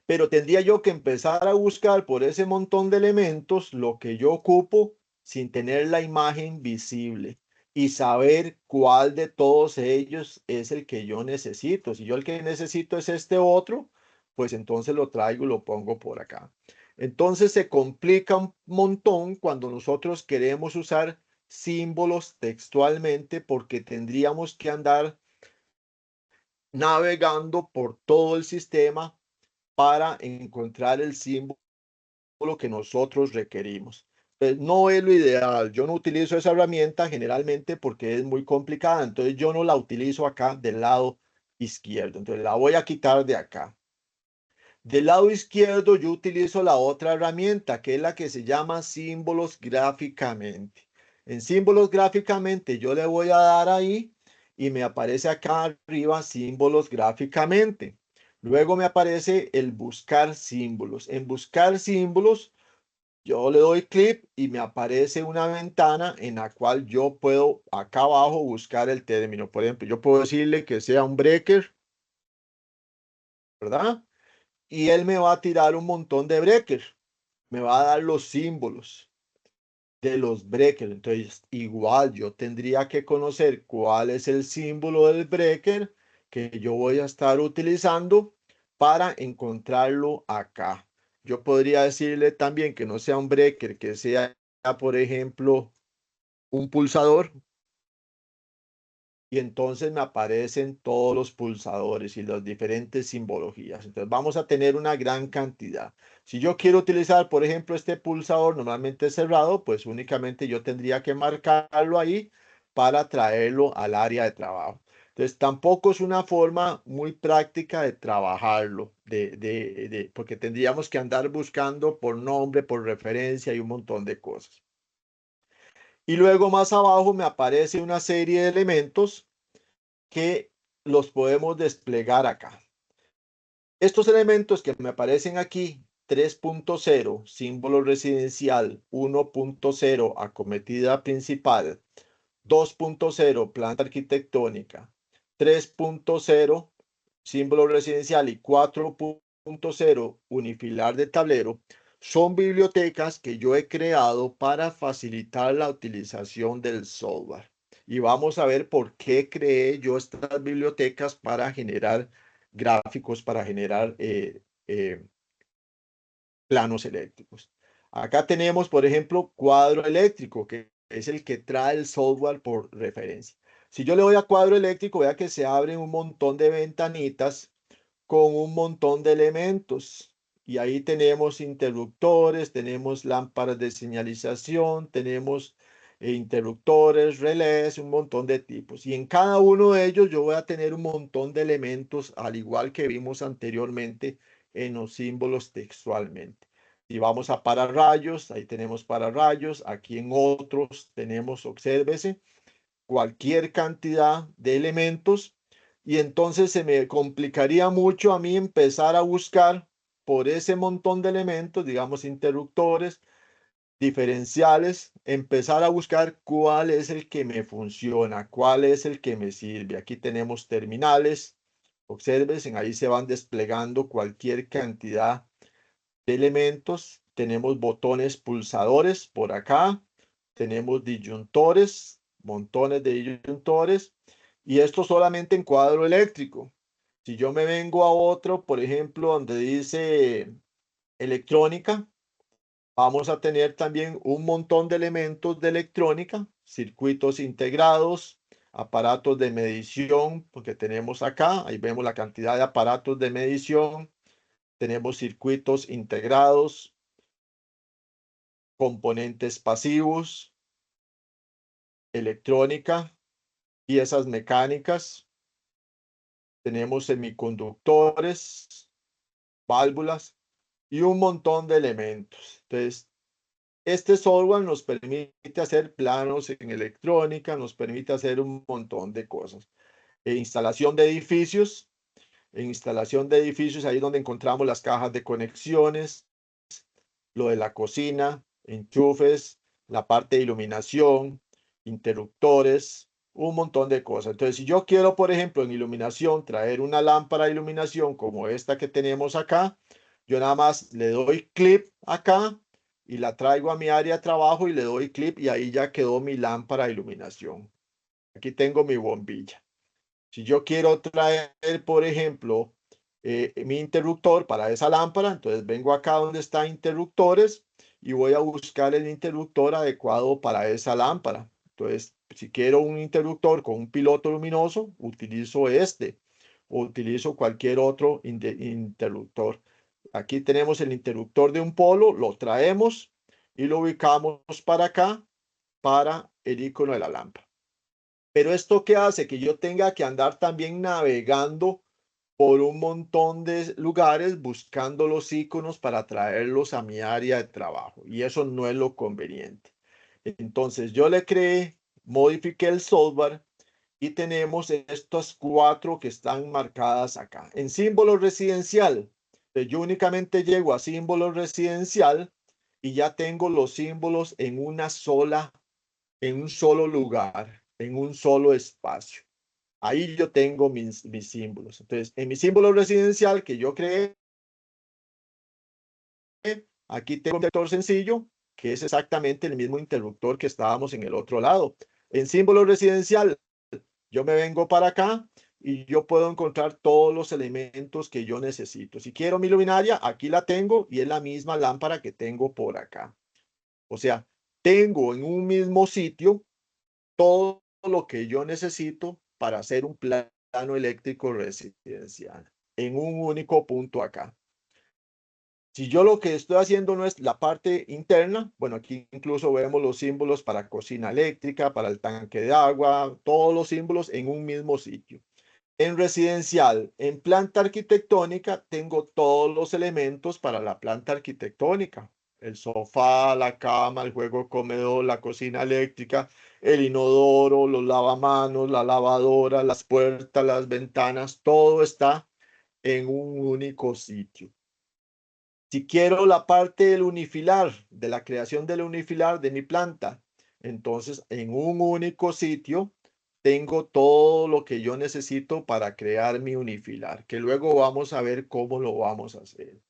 Pero tendría yo que empezar a buscar por ese montón de elementos lo que yo ocupo sin tener la imagen visible y saber cuál de todos ellos es el que yo necesito. Si yo el que necesito es este otro, pues entonces lo traigo y lo pongo por acá. Entonces se complica un montón cuando nosotros queremos usar símbolos textualmente porque tendríamos que andar navegando por todo el sistema para encontrar el símbolo que nosotros requerimos. Pues no es lo ideal. Yo no utilizo esa herramienta generalmente porque es muy complicada. Entonces yo no la utilizo acá del lado izquierdo. Entonces la voy a quitar de acá. Del lado izquierdo yo utilizo la otra herramienta que es la que se llama símbolos gráficamente. En símbolos gráficamente yo le voy a dar ahí y me aparece acá arriba símbolos gráficamente. Luego me aparece el buscar símbolos. En buscar símbolos yo le doy clic y me aparece una ventana en la cual yo puedo acá abajo buscar el término. Por ejemplo, yo puedo decirle que sea un breaker, ¿verdad? Y él me va a tirar un montón de breakers. Me va a dar los símbolos de los breakers. Entonces, igual yo tendría que conocer cuál es el símbolo del breaker que yo voy a estar utilizando para encontrarlo acá. Yo podría decirle también que no sea un breaker, que sea, por ejemplo, un pulsador, y entonces me aparecen todos los pulsadores y las diferentes simbologías. Entonces vamos a tener una gran cantidad. Si yo quiero utilizar, por ejemplo, este pulsador normalmente cerrado, pues únicamente yo tendría que marcarlo ahí para traerlo al área de trabajo. Entonces tampoco es una forma muy práctica de trabajarlo, porque tendríamos que andar buscando por nombre, por referencia y un montón de cosas. Y luego más abajo me aparece una serie de elementos que los podemos desplegar acá. Estos elementos que me aparecen aquí, 3.0, símbolo residencial, 1.0, acometida principal, 2.0, planta arquitectónica, 3.0, símbolo residencial y 4.0, unifilar de tablero, son bibliotecas que yo he creado para facilitar la utilización del software. Y vamos a ver por qué creé yo estas bibliotecas para generar gráficos, para generar planos eléctricos. Acá tenemos, por ejemplo, cuadro eléctrico, que es el que trae el software por referencia. Si yo le doy a cuadro eléctrico, vea que se abren un montón de ventanitas con un montón de elementos. Y ahí tenemos interruptores, tenemos lámparas de señalización, tenemos interruptores, relés, un montón de tipos. Y en cada uno de ellos yo voy a tener un montón de elementos, al igual que vimos anteriormente en los símbolos textualmente. Y vamos a pararrayos, ahí tenemos pararrayos, aquí en otros tenemos, obsérvese, cualquier cantidad de elementos y entonces se me complicaría mucho a mí empezar a buscar por ese montón de elementos, digamos interruptores, diferenciales, empezar a buscar cuál es el que me funciona, cuál es el que me sirve. Aquí tenemos terminales, observen, ahí se van desplegando cualquier cantidad de elementos. Tenemos botones pulsadores por acá, tenemos disyuntores, montones de disyuntores, y esto solamente en cuadro eléctrico. Si yo me vengo a otro, por ejemplo, donde dice electrónica, vamos a tener también un montón de elementos de electrónica, circuitos integrados, aparatos de medición, porque tenemos acá, ahí vemos la cantidad de aparatos de medición, tenemos circuitos integrados, componentes pasivos, electrónica, piezas mecánicas, tenemos semiconductores, válvulas y un montón de elementos. Entonces, este software nos permite hacer planos en electrónica, nos permite hacer un montón de cosas. Instalación de edificios, en instalación de edificios, ahí es donde encontramos las cajas de conexiones, lo de la cocina, enchufes, la parte de iluminación, interruptores, un montón de cosas. Entonces, si yo quiero, por ejemplo, en iluminación, traer una lámpara de iluminación como esta que tenemos acá, yo nada más le doy clip acá y la traigo a mi área de trabajo y le doy clip y ahí ya quedó mi lámpara de iluminación. Aquí tengo mi bombilla. Si yo quiero traer, por ejemplo, mi interruptor para esa lámpara, entonces vengo acá donde está interruptores y voy a buscar el interruptor adecuado para esa lámpara. Entonces, si quiero un interruptor con un piloto luminoso, utilizo este o utilizo cualquier otro interruptor. Aquí tenemos el interruptor de un polo, lo traemos y lo ubicamos para acá, para el icono de la lámpara. Pero esto qué hace que yo tenga que andar también navegando por un montón de lugares buscando los iconos para traerlos a mi área de trabajo. Y eso no es lo conveniente. Entonces yo le creé, modifiqué el software y tenemos estas cuatro que están marcadas acá. En símbolo residencial, yo únicamente llego a símbolo residencial y ya tengo los símbolos en un solo lugar, en un solo espacio. Ahí yo tengo mis símbolos. Entonces, en mi símbolo residencial que yo creé, aquí tengo un interruptor sencillo, que es exactamente el mismo interruptor que estábamos en el otro lado. En símbolo residencial, yo me vengo para acá y yo puedo encontrar todos los elementos que yo necesito. Si quiero mi luminaria, aquí la tengo y es la misma lámpara que tengo por acá. O sea, tengo en un mismo sitio todo lo que yo necesito para hacer un plano eléctrico residencial en un único punto acá. Si yo lo que estoy haciendo no es la parte interna, bueno, aquí incluso vemos los símbolos para cocina eléctrica, para el tanque de agua, todos los símbolos en un mismo sitio. En residencial, en planta arquitectónica, tengo todos los elementos para la planta arquitectónica. El sofá, la cama, el juego comedor, la cocina eléctrica, el inodoro, los lavamanos, la lavadora, las puertas, las ventanas, todo está en un único sitio. Si quiero la parte del unifilar, de la creación del unifilar de mi planta, entonces en un único sitio tengo todo lo que yo necesito para crear mi unifilar, que luego vamos a ver cómo lo vamos a hacer.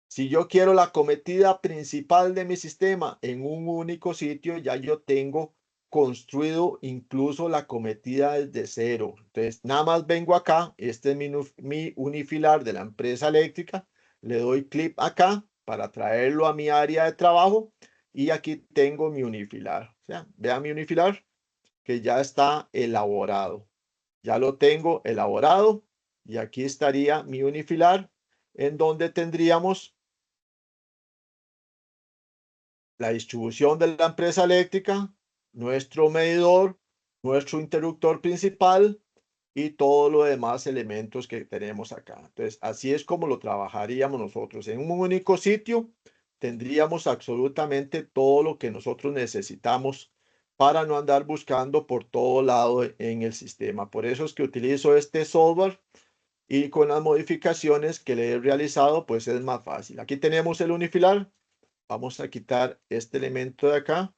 Si yo quiero la cometida principal de mi sistema en un único sitio, ya yo tengo construido incluso la cometida desde cero. Entonces, nada más vengo acá, este es mi unifilar de la empresa eléctrica, le doy clic acá para traerlo a mi área de trabajo y aquí tengo mi unifilar. O sea, vean mi unifilar que ya está elaborado. Ya lo tengo elaborado y aquí estaría mi unifilar en donde tendríamos la distribución de la empresa eléctrica, nuestro medidor, nuestro interruptor principal y todos los demás elementos que tenemos acá. Entonces, así es como lo trabajaríamos nosotros. En un único sitio tendríamos absolutamente todo lo que nosotros necesitamos para no andar buscando por todo lado en el sistema. Por eso es que utilizo este software y con las modificaciones que le he realizado, pues es más fácil. Aquí tenemos el unifilar. Vamos a quitar este elemento de acá.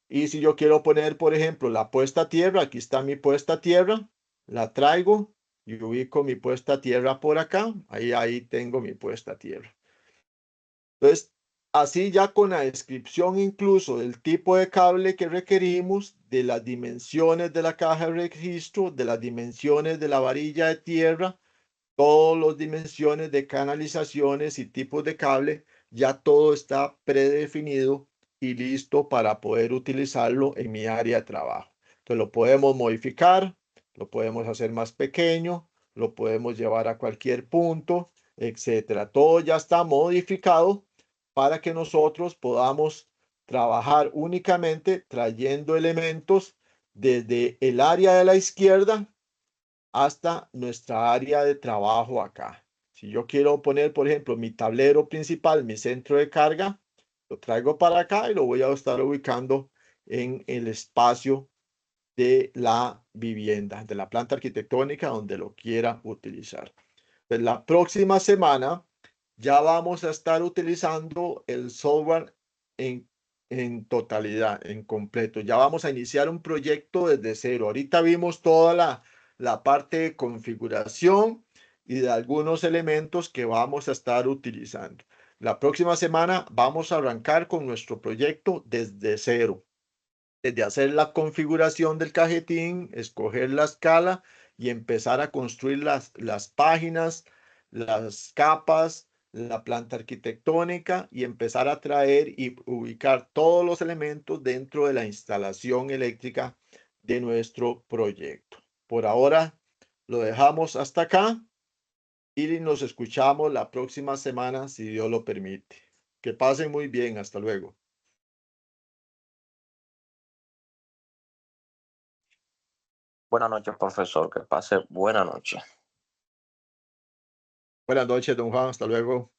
Y si yo quiero poner, por ejemplo, la puesta a tierra, aquí está mi puesta a tierra, la traigo y ubico mi puesta a tierra por acá. Ahí tengo mi puesta a tierra. Entonces, así ya con la descripción incluso del tipo de cable que requerimos, de las dimensiones de la caja de registro, de las dimensiones de la varilla de tierra, todas las dimensiones de canalizaciones y tipos de cable, ya todo está predefinido y listo para poder utilizarlo en mi área de trabajo. Entonces lo podemos modificar, lo podemos hacer más pequeño, lo podemos llevar a cualquier punto, etcétera. Todo ya está modificado para que nosotros podamos trabajar únicamente trayendo elementos desde el área de la izquierda hasta nuestra área de trabajo acá. Si yo quiero poner, por ejemplo, mi tablero principal, mi centro de carga, lo traigo para acá y lo voy a estar ubicando en el espacio de la vivienda, de la planta arquitectónica donde lo quiera utilizar. Pues la próxima semana ya vamos a estar utilizando el software en, en totalidad, en completo. Ya vamos a iniciar un proyecto desde cero. Ahorita vimos toda la parte de configuración y de algunos elementos que vamos a estar utilizando. La próxima semana vamos a arrancar con nuestro proyecto desde cero, desde hacer la configuración del cajetín, escoger la escala y empezar a construir las páginas, las capas, la planta arquitectónica y empezar a traer y ubicar todos los elementos dentro de la instalación eléctrica de nuestro proyecto. Por ahora lo dejamos hasta acá y nos escuchamos la próxima semana si Dios lo permite. Que pasen muy bien. Hasta luego. Buenas noches, profesor. Que pase buena noche. Buenas noches, don Juan. Hasta luego.